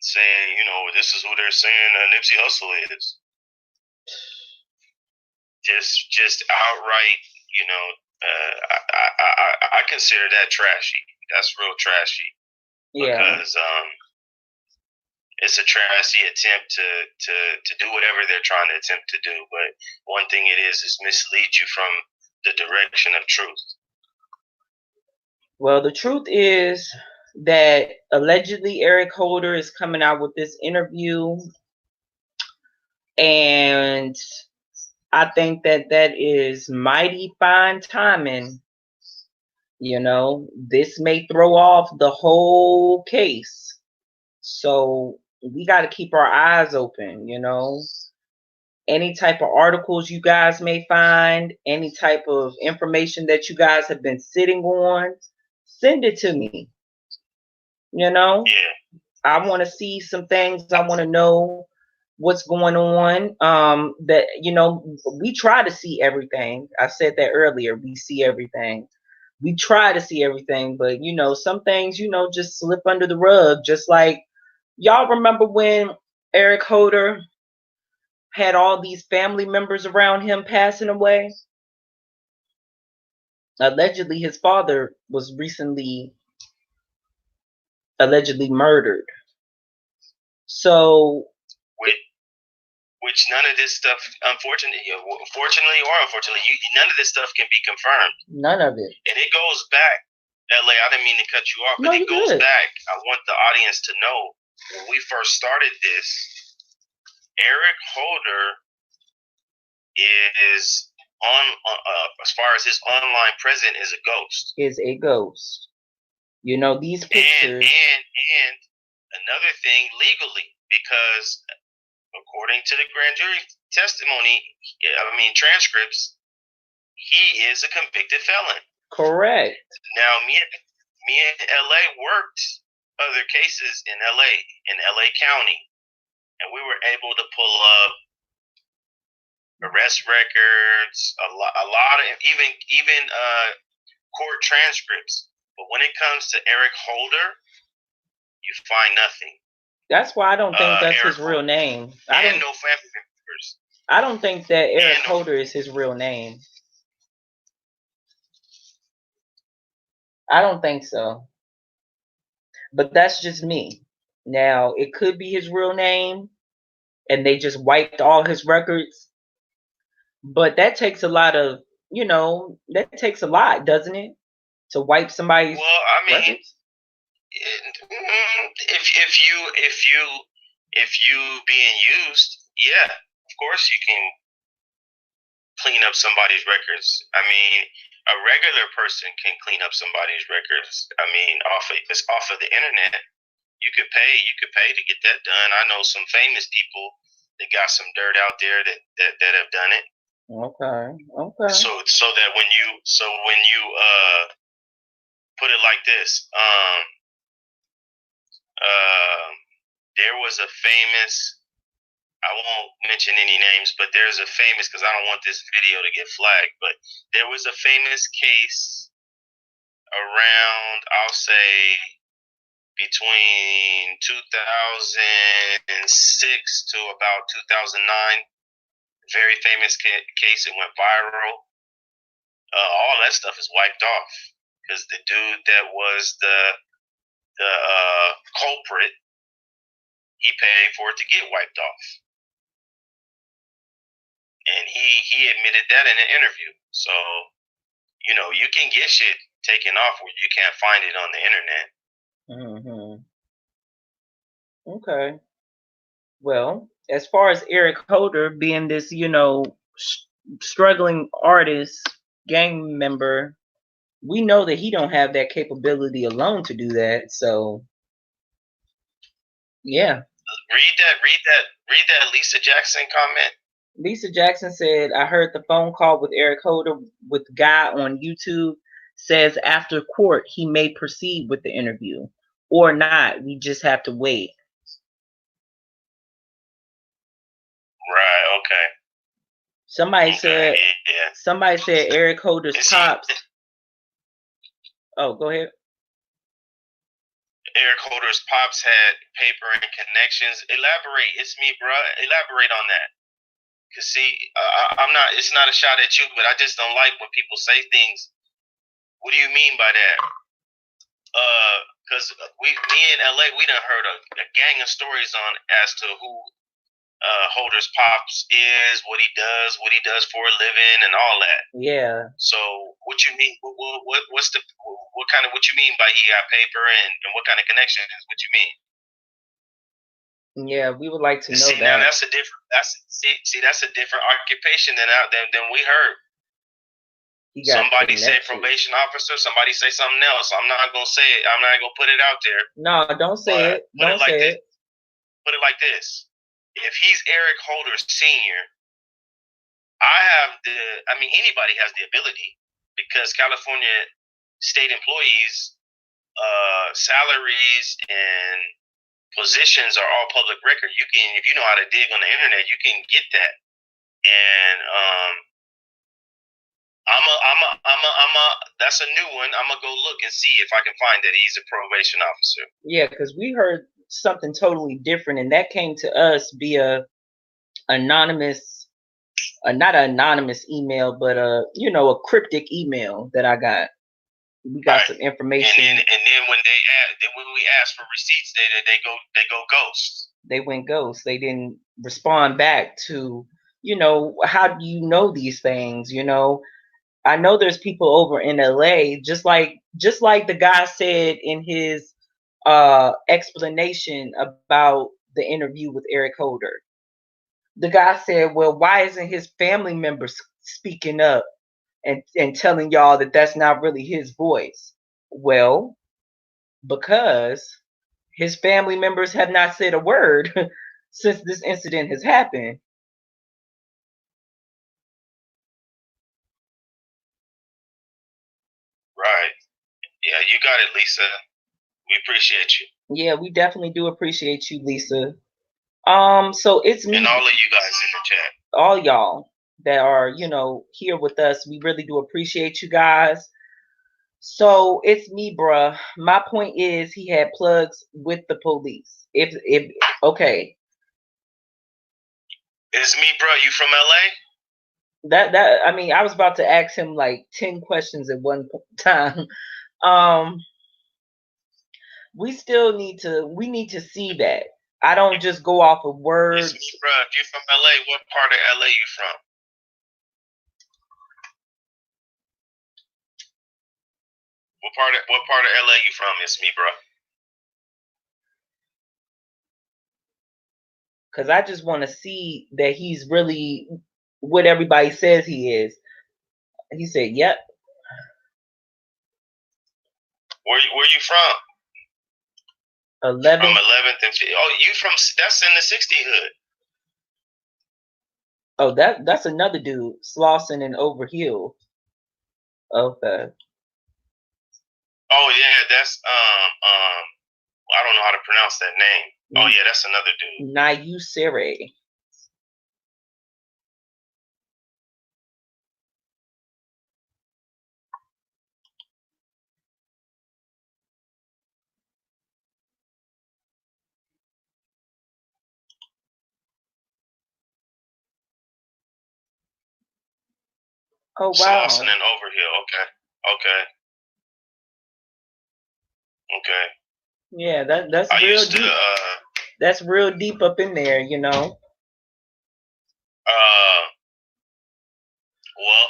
saying, this is who they're saying Nipsey Hussle is. Just outright, I consider that trashy. That's real trashy. Yeah. Because it's a trashy attempt to do whatever they're trying to attempt to do. But one thing it is mislead you from the direction of truth. Well, the truth is that allegedly Eric Holder is coming out with this interview, and I think that is mighty fine timing. This may throw off the whole case. So we got to keep our eyes open, Any type of articles you guys may find, any type of information that you guys have been sitting on, send it to me. Yeah. I want to see some things. I want to know what's going on. That we try to see everything. I said that earlier. We see everything. We try to see everything, but some things just slip under the rug. Just like y'all remember when Eric Holder had all these family members around him passing away. Allegedly, his father was recently allegedly murdered. So, which none of this stuff, fortunately or unfortunately, none of this stuff can be confirmed. None of it. And it goes back, LA, I didn't mean to cut you off, but it goes back. I want the audience to know, when we first started this, Eric Holder is as far as his online presence, is a ghost. Is a ghost. These pictures. And another thing, legally, because according to the grand jury testimony, transcripts, he is a convicted felon. Correct. Now, me and LA worked other cases in LA County, and we were able to pull up arrest records, a lot of even court transcripts. But when it comes to Eric Holder, you find nothing. That's why I don't think that's his real name. And no family members. I don't think that Eric Holder is his real name. I don't think so. But that's just me. Now, it could be his real name, and they just wiped all his records. But that takes a lot of, that takes a lot, doesn't it? To wipe somebody's records? If you being used, yeah, of course you can clean up somebody's records. A regular person can clean up somebody's records. Off of the internet. You could pay to get that done. I know some famous people that got some dirt out there that have done it. Okay. So that when you put it like this, there was a famous, I won't mention any names, but there's a famous, because I don't want this video to get flagged, but there was a famous case around, I'll say, between 2006 to about 2009. Very famous case. It went viral. All that stuff is wiped off because the dude that was the culprit, he paid for it to get wiped off, and he admitted that in an interview. So you can get shit taken off where you can't find it on the internet. Okay. Well, as far as Eric Holder being this, struggling artist, gang member, we know that he don't have that capability alone to do that. So, yeah. Read that Lisa Jackson comment. Lisa Jackson said, I heard the phone call with Eric Holder with the guy on YouTube. Says after court, he may proceed with the interview or not. We just have to wait. Right. Okay. Somebody said Eric Holder's pops Oh, go ahead. Eric Holder's pops had paper and connections. Elaborate. It's me, bro. Elaborate on that. Cause see, I'm not. It's not a shot at you, but I just don't like when people say things. What do you mean by that? Cause me in LA, we done heard a gang of stories on as to who Holder's pops is, what he does for a living, and all that. Yeah. So, what you mean? What's the what kind of what you mean by he got paper and what kind of connection is what you mean? Yeah, we would like to know See, that. now that's a different. That's a different occupation than we heard. Somebody said probation officer. Somebody say something else. I'm not gonna say it. I'm not gonna put it out there. No, don't say it. Don't say it. Put it like this: if he's Eric Holder Sr., anybody has the ability because California state employees, salaries and positions are all public record. You can, if you know how to dig on the internet, you can get that. And that's a new one. I'm gonna go look and see if I can find that he's a probation officer. Yeah, because we heard something totally different, and that came to us via anonymous, not an anonymous email, but a cryptic email that I got. We got some information, and then when we asked for receipts, they go ghost. They went ghost. They didn't respond back to how do you know these things? I know there's people over in LA, just like the guy said in his explanation about the interview with Eric Holder. The guy said, well, why isn't his family members speaking up and telling y'all that that's not really his voice? Well, because his family members have not said a word since this incident has happened. Right. Yeah, you got it, Lisa. We appreciate you. Yeah, we definitely do appreciate you, Lisa. So it's me and all of you guys in the chat. All y'all that are, here with us. We really do appreciate you guys. So it's me, bruh. My point is he had plugs with the police. If okay. It's me, bro. You from LA? I was about to ask him like 10 questions at one time. We need to see that. I don't just go off of words. It's me, bro. If you're from LA, what part of LA you from? What part of LA you from? It's me, bro. Because I just want to see that he's really what everybody says he is. He said, yep. Where you from? 11th. From 11th and you from, that's in the 60 hood. Oh, that's another dude, Slauson and Overhill. Okay. Oh yeah, that's I don't know how to pronounce that name. Oh yeah, that's another dude. Nayusere. Oh wow. Slauson and Overhill. Okay. Yeah, that's real deep. That's real deep up in there, Well,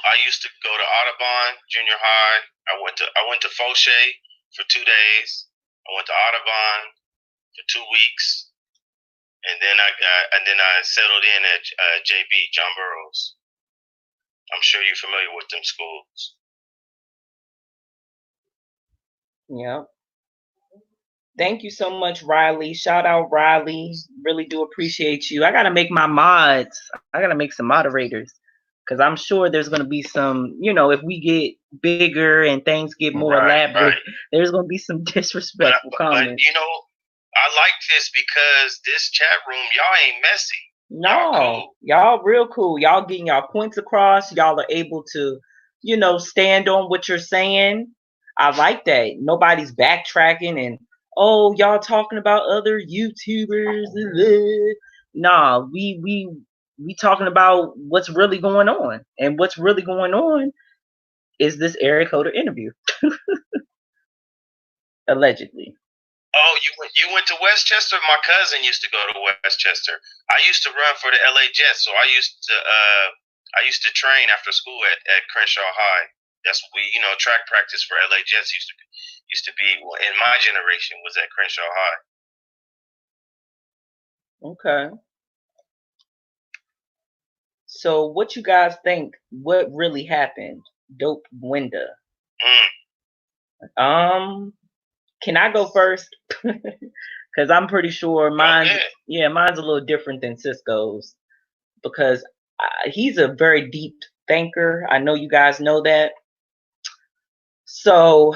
I used to go to Audubon Junior High. I went to Fauché for 2 days. I went to Audubon for 2 weeks, and then I settled in at JB John Burroughs. I'm sure you're familiar with them schools. Yeah. Thank you so much, Riley. Shout out, Riley. Really do appreciate you. I got to make my mods. I got to make some moderators because I'm sure there's going to be some, if we get bigger and things get more elaborate, there's going to be some disrespectful comments. But, I like this because this chat room, y'all ain't messy. No, y'all real cool. Y'all getting y'all points across. Y'all are able to, stand on what you're saying. I like that. Nobody's backtracking and, oh, y'all talking about other YouTubers. Nah, we talking about what's really going on. And what's really going on is this Eric Holder interview. Allegedly. Oh, you went to Westchester? My cousin used to go to Westchester. I used to run for the LA Jets, so I used to train after school at Crenshaw High. That's what track practice for LA Jets used to be in my generation was at Crenshaw High. Okay. So what you guys think what really happened? Dope Gwenda. Can I go first? Because I'm pretty sure mine's a little different than Cisco's because he's a very deep thinker. I know you guys know that. So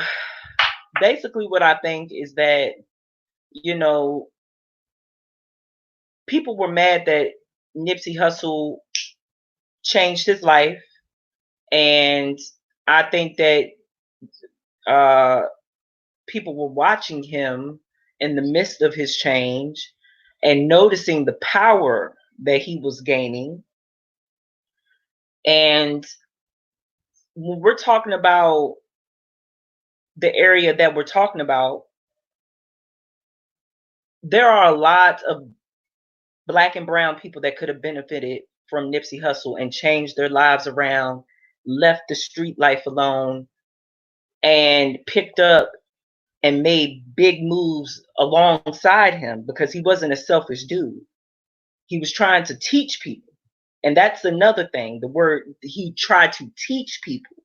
basically what I think is that, people were mad that Nipsey Hussle changed his life. And I think that people were watching him in the midst of his change and noticing the power that he was gaining. And when we're talking about the area that we're talking about, there are a lot of Black and brown people that could have benefited from Nipsey Hussle and changed their lives around, left the street life alone, and picked up and made big moves alongside him because he wasn't a selfish dude. He was trying to teach people. And that's another thing. The word, he tried to teach people.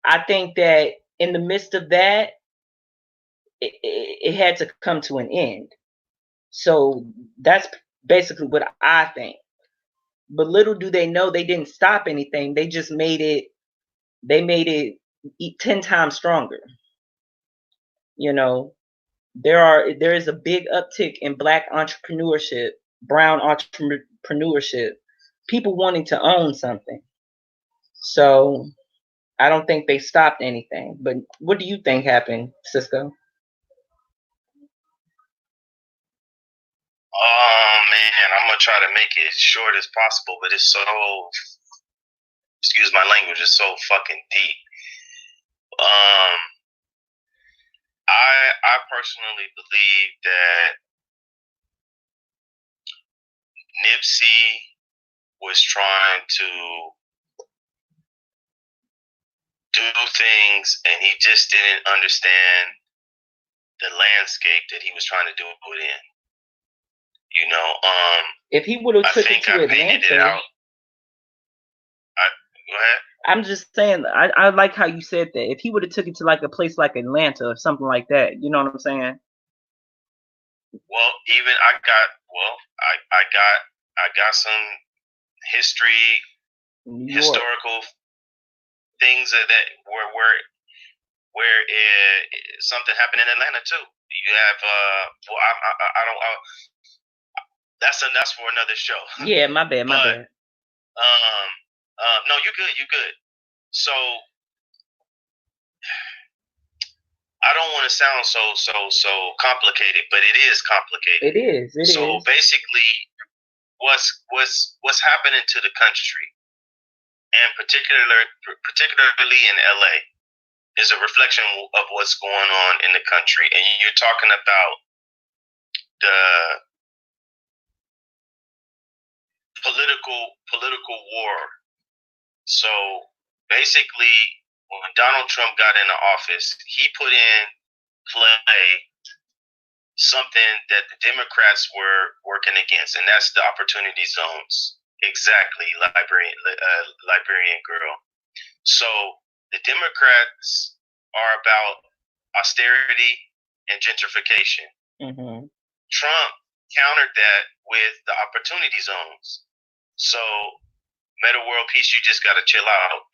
I think that in the midst of that, it had to come to an end. So that's basically what I think. But little do they know they didn't stop anything. They just made it 10 times stronger. There is a big uptick in Black entrepreneurship, brown entrepreneurship, people wanting to own something. So I don't think they stopped anything. But what do you think happened, Cisco? Oh man, I'm gonna try to make it as short as possible, but it's so, excuse my language, it's so fucking deep. I personally believe that Nipsey was trying to do things and he just didn't understand the landscape that he was trying to do it in. If he would have took it to painted it out. Go ahead. I'm just saying, I like how you said that. If he would have took it to like a place like Atlanta or something like that, you know what I'm saying? Well, even I got some historical things that where something happened in Atlanta too. You have I don't that's for another show. Yeah, my bad. No, you're good. So I don't want to sound so complicated, but it is complicated. It is. So basically, what's happening to the country, and particularly in LA, is a reflection of what's going on in the country. And you're talking about the political war. So basically, when Donald Trump got into office, he put in play something that the Democrats were working against, and that's the opportunity zones. Exactly, Liberian girl. So the Democrats are about austerity and gentrification. Mm-hmm. Trump countered that with the opportunity zones. So, Meta World Peace, you just got to chill out.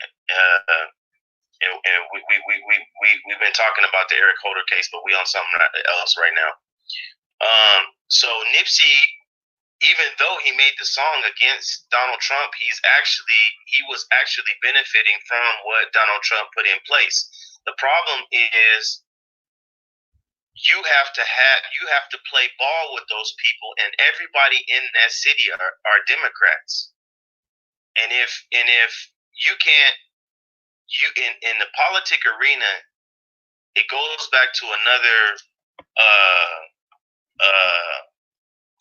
And we've been talking about the Eric Holder case, but we on something else right now. So Nipsey even though he made the song against Donald Trump, he was actually benefiting from what Donald Trump put in place. The problem is you have to play ball with those people, and everybody in that city are Democrats. And if you can't, in the politic arena, it goes back to another uh,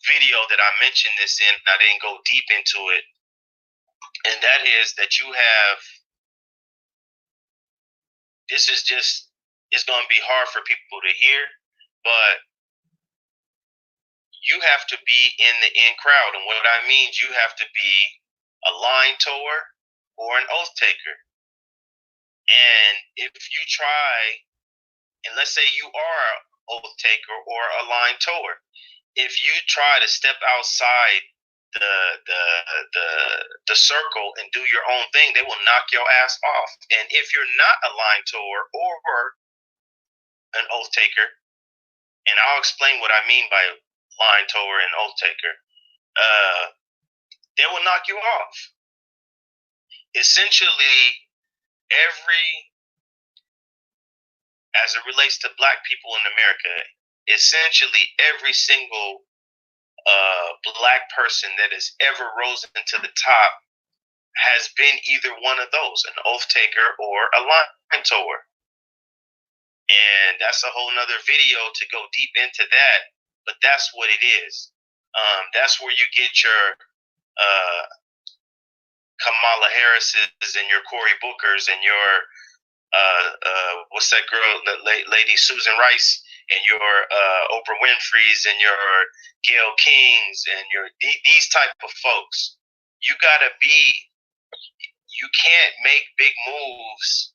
video that I mentioned this in. I didn't go deep into it, and that is that you have. This is just, it's going to be hard for people to hear, but you have to be in the in crowd, and what I mean, you have to be a line tower or an oath taker. And if you try, and let's say you are an oath taker or a line tower, if you try to step outside the circle and do your own thing, they will knock your ass off. And if you're not a line tower or an oath taker, and I'll explain what I mean by line tower and oath taker, they will knock you off. Essentially, as it relates to black people in America, essentially every single black person that has ever risen to the top has been either one of those, an oath taker or a line tower. And that's a whole nother video to go deep into that, but that's what it is. That's where you get your Kamala Harris's and your Cory Booker's and your what's that girl, lady Susan Rice, and your Oprah Winfrey's and your Gayle Kings and your these type of folks. You can't make big moves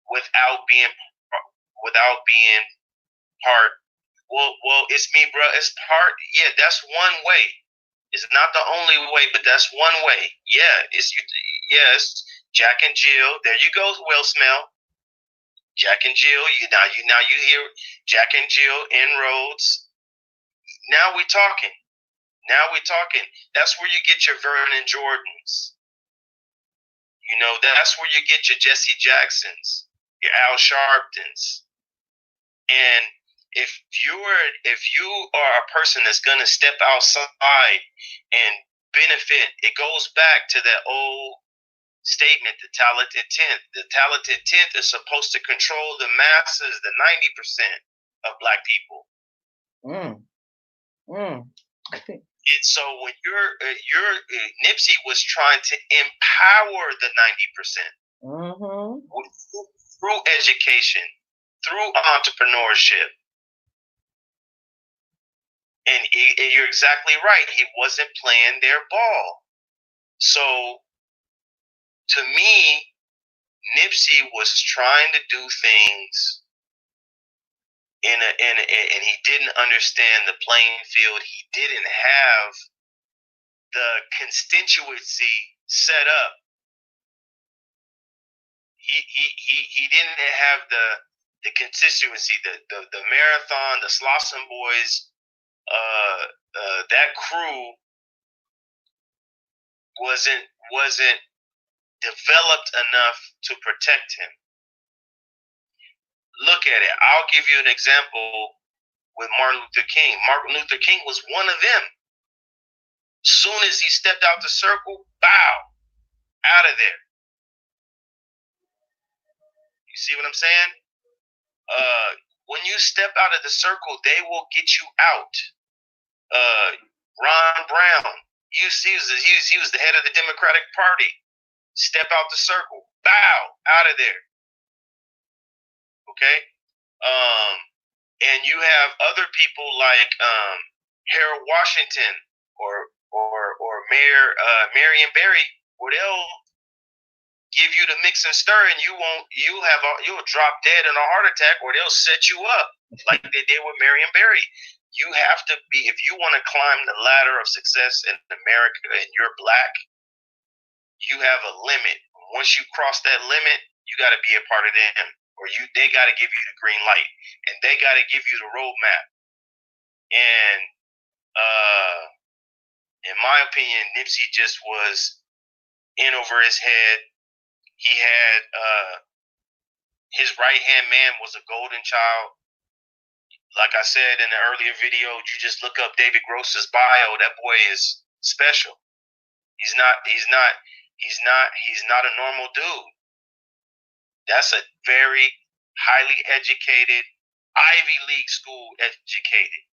without being part. Well, it's me, bro. It's part. Yeah, that's one way. It's not the only way, but that's one way. Yeah, it's you. Yes, Jack and Jill. There you go. Will smell. Jack and Jill. Now you hear Jack and Jill, inroads. Now we talking. That's where you get your Vernon Jordans. You know, that's where you get your Jesse Jacksons, your Al Sharptons. And if you are a person that's gonna step outside and benefit, it goes back to that old statement, the talented 10th. The talented 10th is supposed to control the masses, the 90% of black people. And so when Nipsey was trying to empower the 90% through education, through entrepreneurship. And you're exactly right. He wasn't playing their ball. So to me, Nipsey was trying to do things and he didn't understand the playing field. He didn't have the constituency set up. He didn't have the constituency, the marathon, the Slauson Boys, that crew wasn't developed enough to protect him. Look at it. I'll give you an example with Martin Luther King. Martin Luther King was one of them. Soon as he stepped out the circle, bow, out of there. You see what I'm saying? When you step out of the circle, they will get you out. Ron Brown, he was the head of the Democratic Party. Step out the circle, bow, out of there. Okay? And you have other people like Harold Washington or Mayor Marion Barry, where they'll give you the mix and stir, and you'll drop dead in a heart attack, or they'll set you up like they did with Marion Barry. You have to be, if you want to climb the ladder of success in America and you're black, you have a limit. Once you cross that limit, you got to be a part of them, or they got to give you the green light, and they got to give you the roadmap. And my opinion, Nipsey just was in over his head. He had his right hand man was a golden child. Like I said in the earlier video, you just look up David Gross's bio. That boy is special. He's not a normal dude. That's a very highly educated, Ivy League school educated.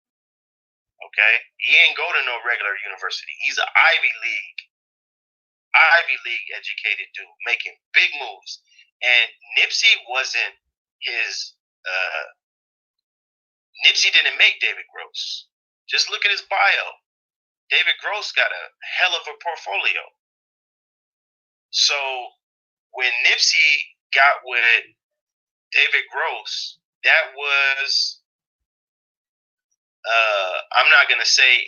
Okay? He ain't go to no regular university. He's an Ivy League educated dude making big moves. And Nipsey wasn't his Nipsey didn't make David Gross. Just look at his bio. David Gross got a hell of a portfolio. So when Nipsey got with David Gross, that was I'm not gonna say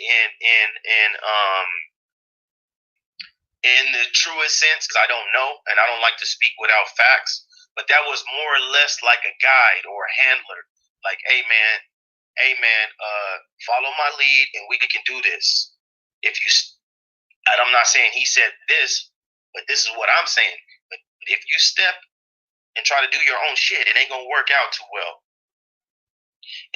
in the truest sense, because I don't know and I don't like to speak without facts, but that was more or less like a guide or a handler. Like, hey man, follow my lead and we can do this. If you, and I'm not saying he said this, but this is what I'm saying. But if you step and try to do your own shit, it ain't gonna work out too well.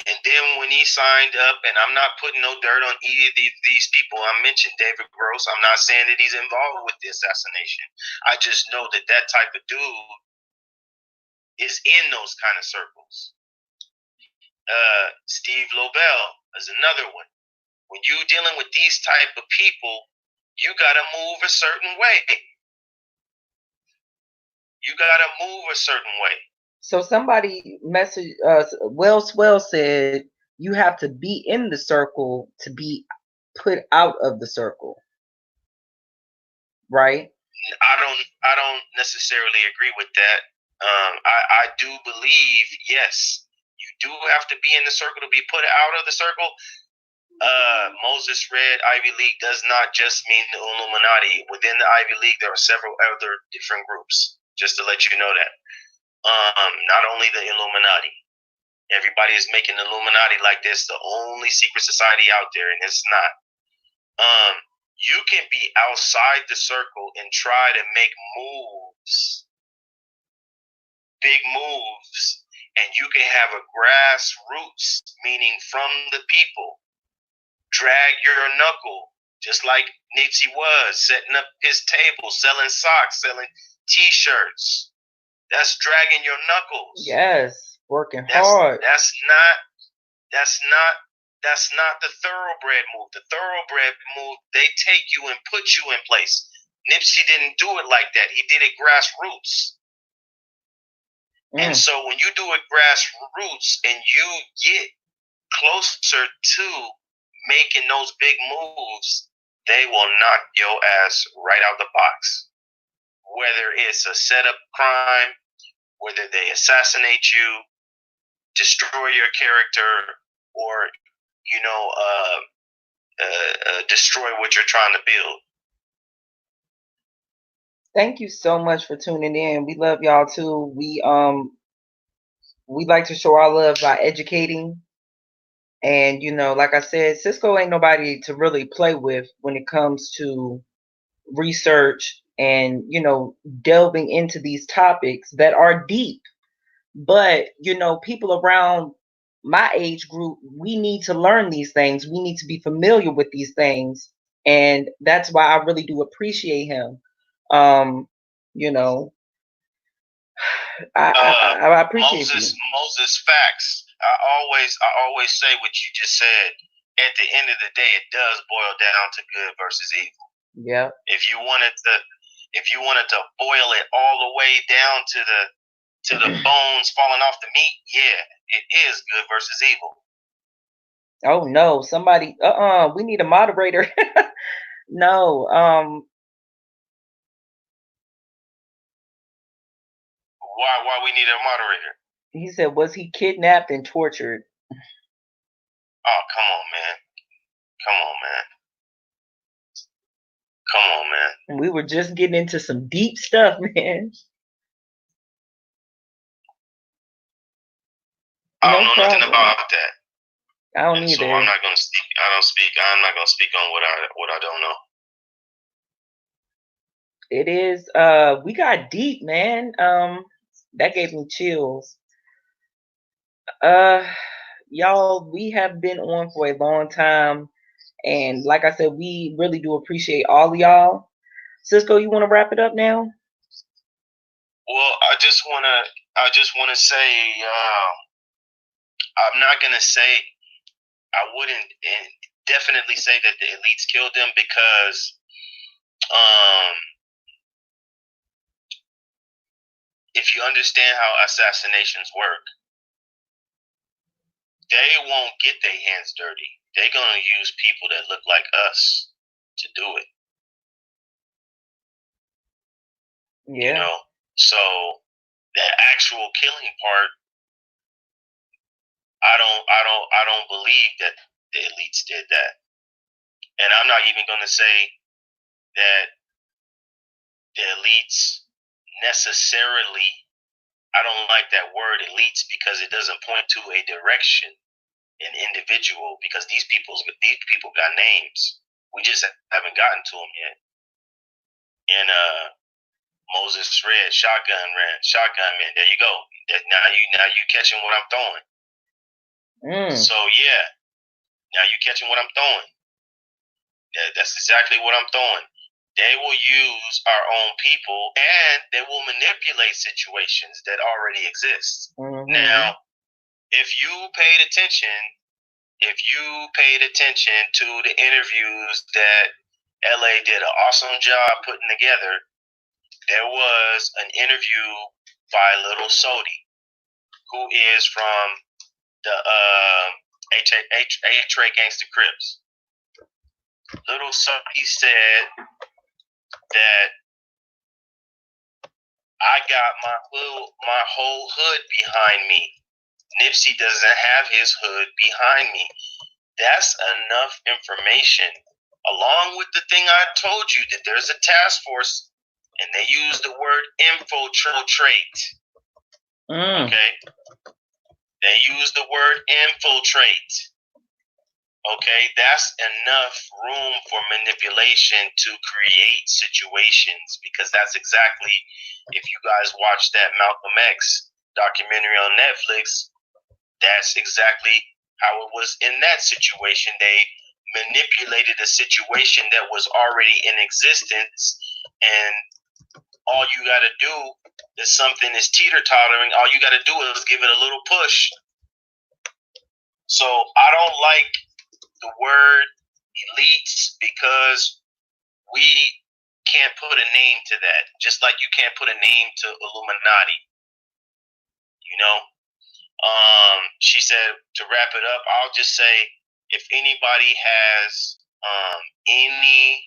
And then when he signed up, and I'm not putting no dirt on either of these people I mentioned, David Gross, I'm not saying that he's involved with the assassination. I just know that that type of dude is in those kind of circles. Steve Lobel is another one. When you're dealing with these type of people, you gotta move a certain way. So somebody messaged us. Well, Swell said you have to be in the circle to be put out of the circle, right? I don't necessarily agree with that. I do believe, yes, you do have to be in the circle to be put out of the circle. Moses read Ivy League does not just mean the Illuminati. Within the Ivy League, there are several other different groups. Just to let you know that. Not only the Illuminati. Everybody is making the Illuminati like this the only secret society out there, and it's not. You can be outside the circle and try to make moves, big moves, and you can have a grassroots, meaning from the people. Drag your knuckle, just like Nipsey was, setting up his table, selling socks, selling T-shirts. That's dragging your knuckles. Yes, working hard. That's not the thoroughbred move. The thoroughbred move, they take you and put you in place. Nipsey didn't do it like that. He did it grassroots. And so when you do it grassroots and you get closer to making those big moves, they will knock your ass right out the box. Whether it's a setup crime, whether they assassinate you, destroy your character, or destroy what you're trying to build. Thank you so much for tuning in. We love y'all too. We like to show our love by educating. And, like I said, Cisco ain't nobody to really play with when it comes to research and, delving into these topics that are deep. But, people around my age group, we need to learn these things. We need to be familiar with these things. And that's why I really do appreciate him. I appreciate Moses facts. I always say what you just said. At the end of the day, it does boil down to good versus evil. Yeah. If you wanted to boil it all the way down to the bones falling off the meat, yeah, it is good versus evil. Oh no, somebody we need a moderator. No, why we need a moderator? He said, was he kidnapped and tortured? Oh, come on, man. We were just getting into some deep stuff, man. I don't know nothing about that. I don't either. So I'm not gonna speak. I'm not gonna speak on what I don't know. It is. We got deep, man. That gave me chills. Uh, y'all, we have been on for a long time, and like I said, we really do appreciate all of y'all. Cisco, you want to wrap it up now? Well, I just wanna say, I'm not gonna say I wouldn't definitely say that the elites killed them because um, if you understand how assassinations work, they won't get their hands dirty. They're gonna use people that look like us to do it. You Yeah. know, so the actual killing part, I don't believe that the elites did that, and I'm not even gonna say that the elites necessarily. I don't like that word elites because it doesn't point to a direction, an individual. Because these people got names. We just haven't gotten to them yet. And Moses read shotgun man. There you go. Now you catching what I'm throwing. So yeah, now you catching what I'm throwing. That's exactly what I'm throwing. They will use our own people and they will manipulate situations that already exist. Now, if you paid attention, to the interviews that LA did an awesome job putting together, there was an interview by Little Sodi, who is from the H.A. Gangsta Crips. Little Sodi said that I got my whole hood behind me. Nipsey doesn't have his hood behind me. That's enough information. Along with the thing I told you that there's a task force and they use the word infiltrate. Okay? They use the word infiltrate. Okay? That's enough room for manipulation to create situations, because that's exactly, if you guys watch that Malcolm X documentary on Netflix, that's exactly how it was in that situation. They manipulated a situation that was already in existence, and all you got to do is something is teeter-tottering. All you got to do is give it a little push. So I don't like the word elites because we can't put a name to that. Just like you can't put a name to Illuminati. You know? She said, to wrap it up, I'll just say, if anybody has any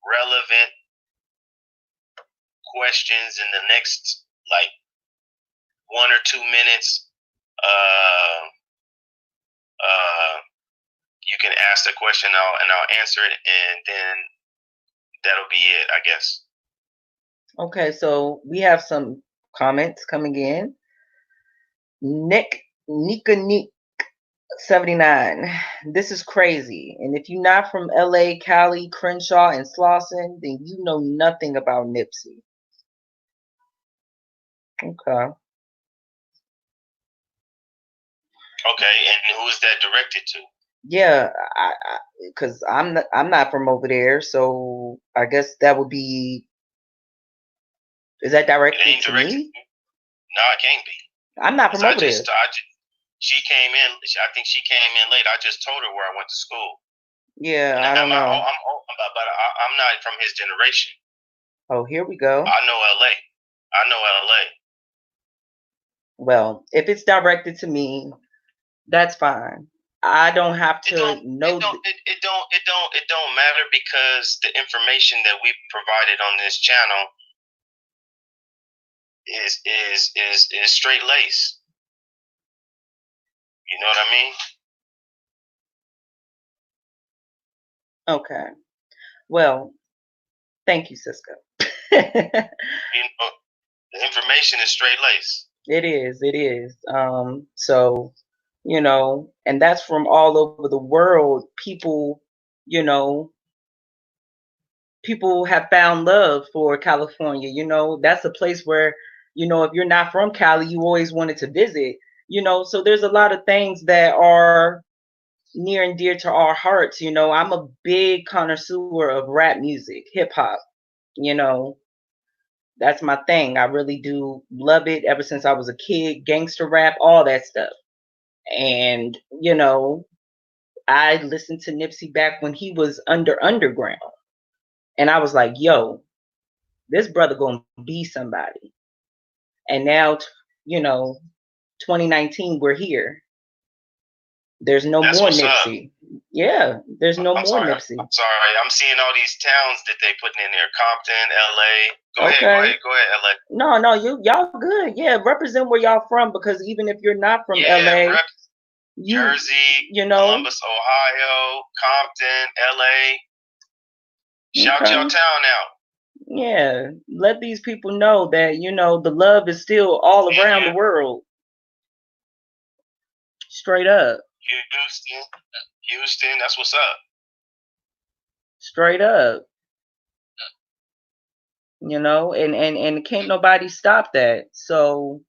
relevant questions in the next like 1 or 2 minutes, you can ask the question and I'll answer it, and then that'll be it, I guess. Okay, so we have some comments coming in. Nika 79. This is crazy. And if you're not from LA, Cali, Crenshaw, and Slauson, then you know nothing about Nipsey. Okay. Okay, and who is that directed to? Yeah, because I'm not from over there, so I guess that would be. Is that directed to me? No, it can't be. I'm not from over there. She came in. I think she came in late. I just told her where I went to school. Yeah, I don't know. But I'm not from his generation. Oh, here we go. I know LA. Well, if it's directed to me, that's fine. I don't have to know. It don't matter, because the information that we provided on this channel is straight lace. You know what I mean? Okay. Well, thank you, Cisco. You know, the information is straight lace. It is. So, and that's from all over the world. People, people have found love for California. You know, that's a place where, you know, if you're not from Cali, you always wanted to visit. You know, so there's a lot of things that are near and dear to our hearts. You know, I'm a big connoisseur of rap music, hip hop. You know, that's my thing. I really do love it ever since I was a kid, gangster rap, all that stuff. And, you know, I listened to Nipsey back when he was underground. And I was like, yo, this brother gonna be somebody. And now, you know, 2019, we're here. There's no That's more what's up. Nipsey. Yeah, there's no I'm more sorry. Nipsey. I'm sorry. I'm seeing all these towns that they putting in there. Compton, LA. Go ahead, LA. No, y'all good. Yeah, represent where y'all from, because even if you're not from LA, Jersey, you know, Columbus, Ohio, Compton, LA. Shout your town out. Yeah, let these people know that, you know, the love is still all around the world. Straight up. Houston, that's what's up. Straight up. You know, and can't nobody stop that. So,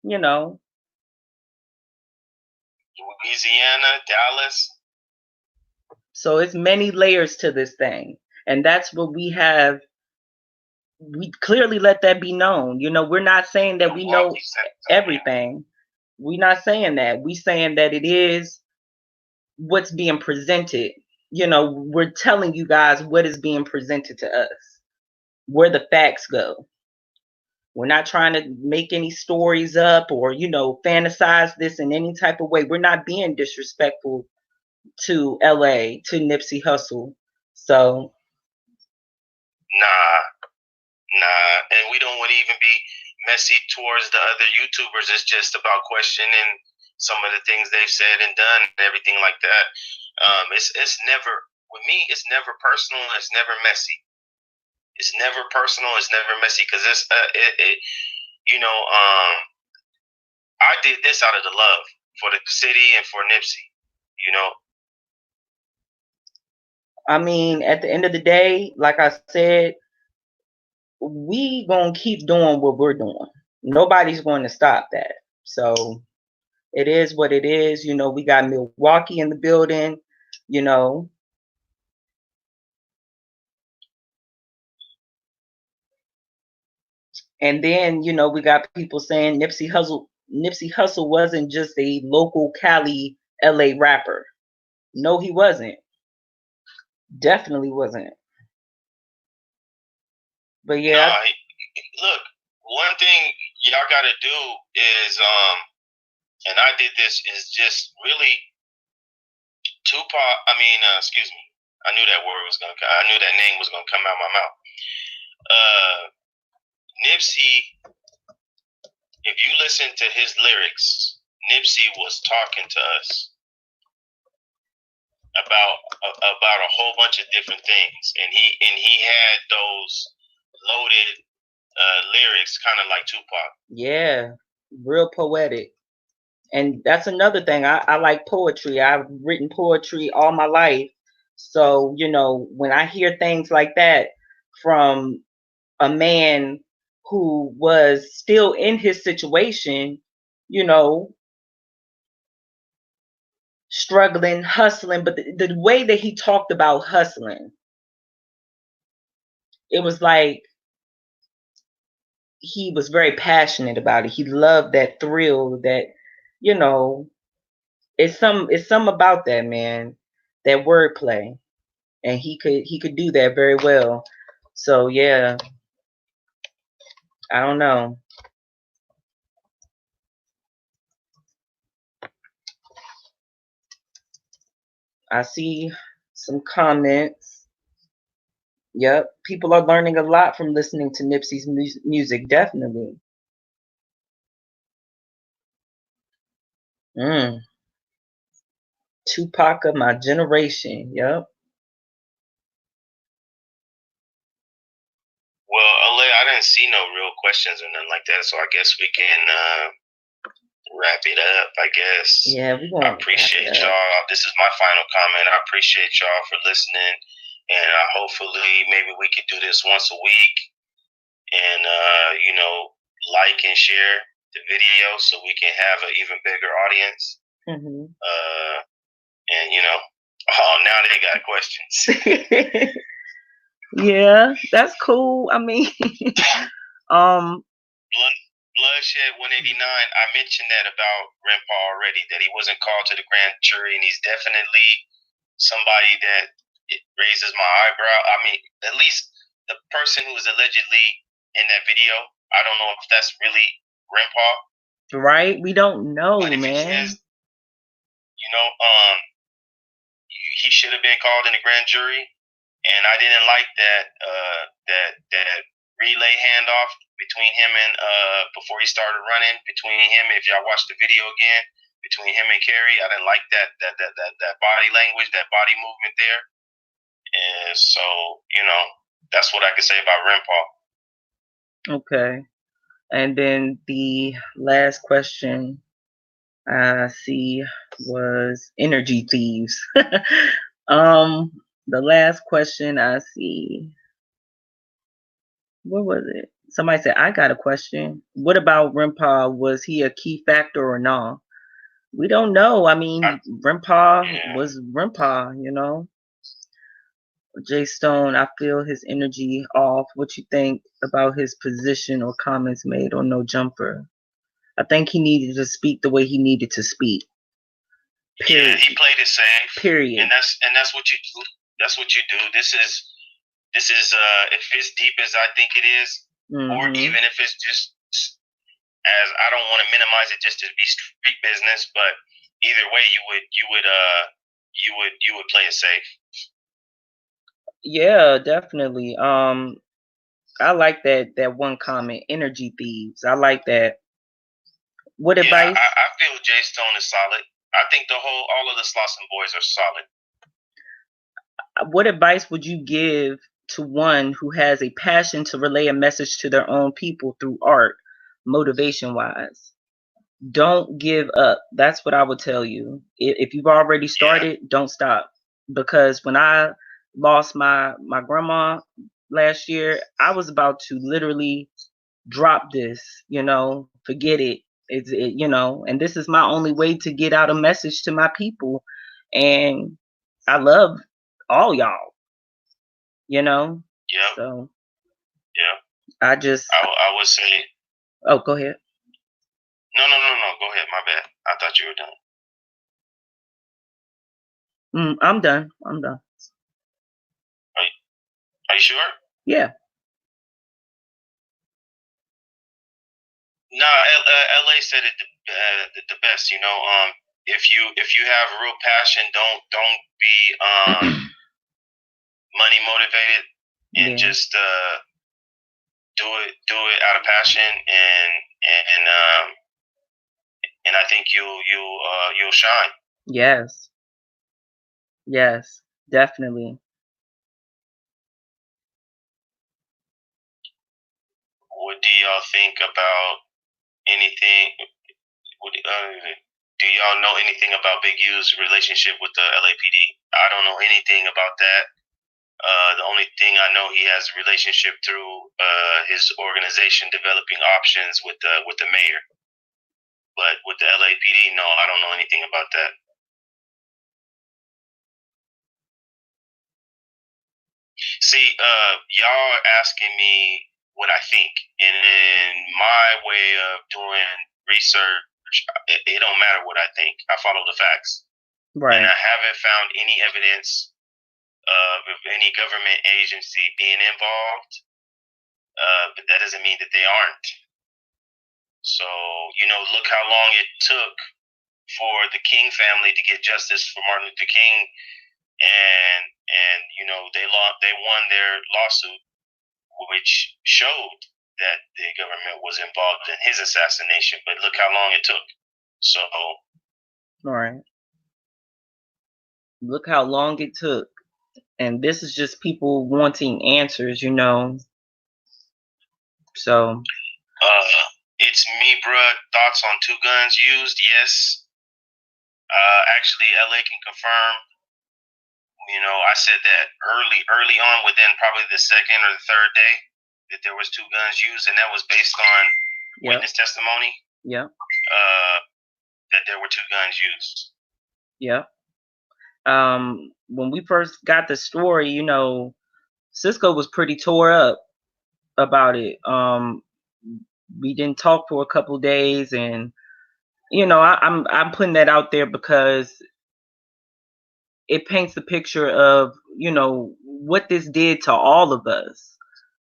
you know. Louisiana, Dallas. So it's many layers to this thing. And that's what we have. We clearly let that be known. You know, we're not saying that we know everything. We're not saying that. We're saying that it is what's being presented. You know, we're telling you guys what is being presented to us, where the facts go. We're not trying to make any stories up or, you know, fantasize this in any type of way. We're not being disrespectful to LA, to Nipsey Hussle. So Nah, and we don't want to even be messy towards the other YouTubers. It's just about questioning some of the things they've said and done and everything like that. It's never, with me, it's never personal. It's never messy. It's never personal. It's never messy because you know, I did this out of the love for the city and for Nipsey. You know. I mean, at the end of the day, like I said, we gonna keep doing what we're doing. Nobody's going to stop that. So it is what it is. You know, we got Milwaukee in the building, you know. And then, you know, we got people saying Nipsey Hussle wasn't just a local Cali, LA rapper. No, he wasn't. Definitely wasn't. But yeah. Look, one thing y'all gotta do is and I did this, is just really Tupac. Excuse me. I knew that word was gonna. I knew that name was gonna come out my mouth. Nipsey. If you listen to his lyrics, Nipsey was talking to us about a whole bunch of different things, and he had those loaded lyrics, kind of like Tupac. Yeah, real poetic. And that's another thing. I like poetry. I've written poetry all my life. So, you know, when I hear things like that from a man who was still in his situation, you know, struggling, hustling, but the way that he talked about hustling, it was like he was very passionate about it. He loved that thrill, that, you know, it's some about that, man, that wordplay. And he could do that very well. So yeah, I don't know. I see some comments. Yep, people are learning a lot from listening to Nipsey's music, definitely. Tupac of my generation. Yep. Well, I didn't see no real questions or nothing like that, so I guess we can wrap it up, I guess. Yeah, I appreciate y'all. This is my final comment. I appreciate y'all for listening and hopefully maybe we could do this once a week, and like and share the video so we can have an even bigger audience. Mm-hmm. And now they got questions. Yeah, that's cool. I mean, Bloodshed 189. I mentioned that about Grandpa already, that he wasn't called to the grand jury, and he's definitely somebody that it raises my eyebrow. I mean, at least the person who was allegedly in that video, I don't know if that's really Grandpa. Right? We don't know, but if man. It is, he should have been called in the grand jury, and I didn't like that relay handoff between him and before he started running, between him, if y'all watch the video again, between him and Kerry. I didn't like that body language, that body movement there. And so, that's what I can say about Grandpa. Okay. And then the last question I see was energy thieves. The last question I see, what was it? Somebody said, I got a question. What about Rimpa? Was he a key factor or no? We don't know. I mean, Rimpa was Rimpa, Jay Stone, I feel his energy off. What you think about his position or comments made on No Jumper? I think he needed to speak the way he needed to speak. Period. Yeah, he played it safe. Period. And that's what you do. That's what you do. This is if it's deep as I think it is, or even if it's just as I don't want to minimize it just to be street business, but either way you would play it safe. Yeah, definitely. I like that one comment, energy thieves. I like that. What advice? I feel Jay Stone is solid. I think all of the Slauson boys are solid. What advice would you give to one who has a passion to relay a message to their own people through art, motivation wise? Don't give up. That's what I would tell you. If you've already started, don't stop. Because when I lost my grandma last year, I was about to literally drop this, forget it. And this is my only way to get out a message to my people. And I love all y'all, Yeah. So yeah. I would say. Oh, go ahead. No. Go ahead. My bad. I thought you were done. I'm done. Are you sure? Yeah. No, LA said it the best. If you have real passion, don't be money motivated, and just do it out of passion, and I think you'll shine. Yes, definitely. What do y'all think about anything? Do y'all know anything about Big U's relationship with the LAPD? I don't know anything about that. The only thing I know, he has a relationship through his organization developing options with the mayor. But with the LAPD, no, I don't know anything about that. See, y'all are asking me what I think, and in my way of doing research, it don't matter what I think. I follow the facts, right? And I haven't found any evidence of any government agency being involved. But that doesn't mean that they aren't. So, look how long it took for the King family to get justice for Martin Luther King, and they won their lawsuit, which showed that the government was involved in his assassination. But look how long it took. So, all right. Look how long it took. And this is just people wanting answers, So. It's me, bruh. Thoughts on 2 guns used? Yes. Actually, LA can confirm I said that early on, within probably the second or the third day, that there was two guns used, and that was based on witness testimony. Yeah. That there were two guns used. Yeah. When we first got the story, Cisco was pretty tore up about it. We didn't talk for a couple days, and I'm putting that out there because it paints the picture of what this did to all of us.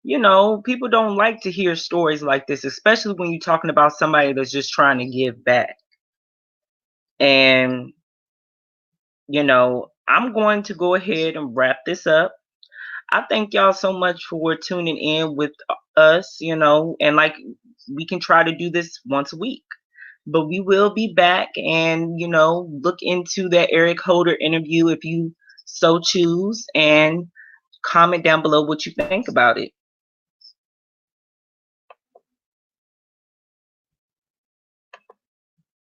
People don't like to hear stories like this, especially when you're talking about somebody that's just trying to give back. And I'm going to go ahead and wrap this up. I thank y'all so much for tuning in with us, and like we can try to do this once a week. But we will be back and, look into that Eric Holder interview if you so choose, and comment down below what you think about it.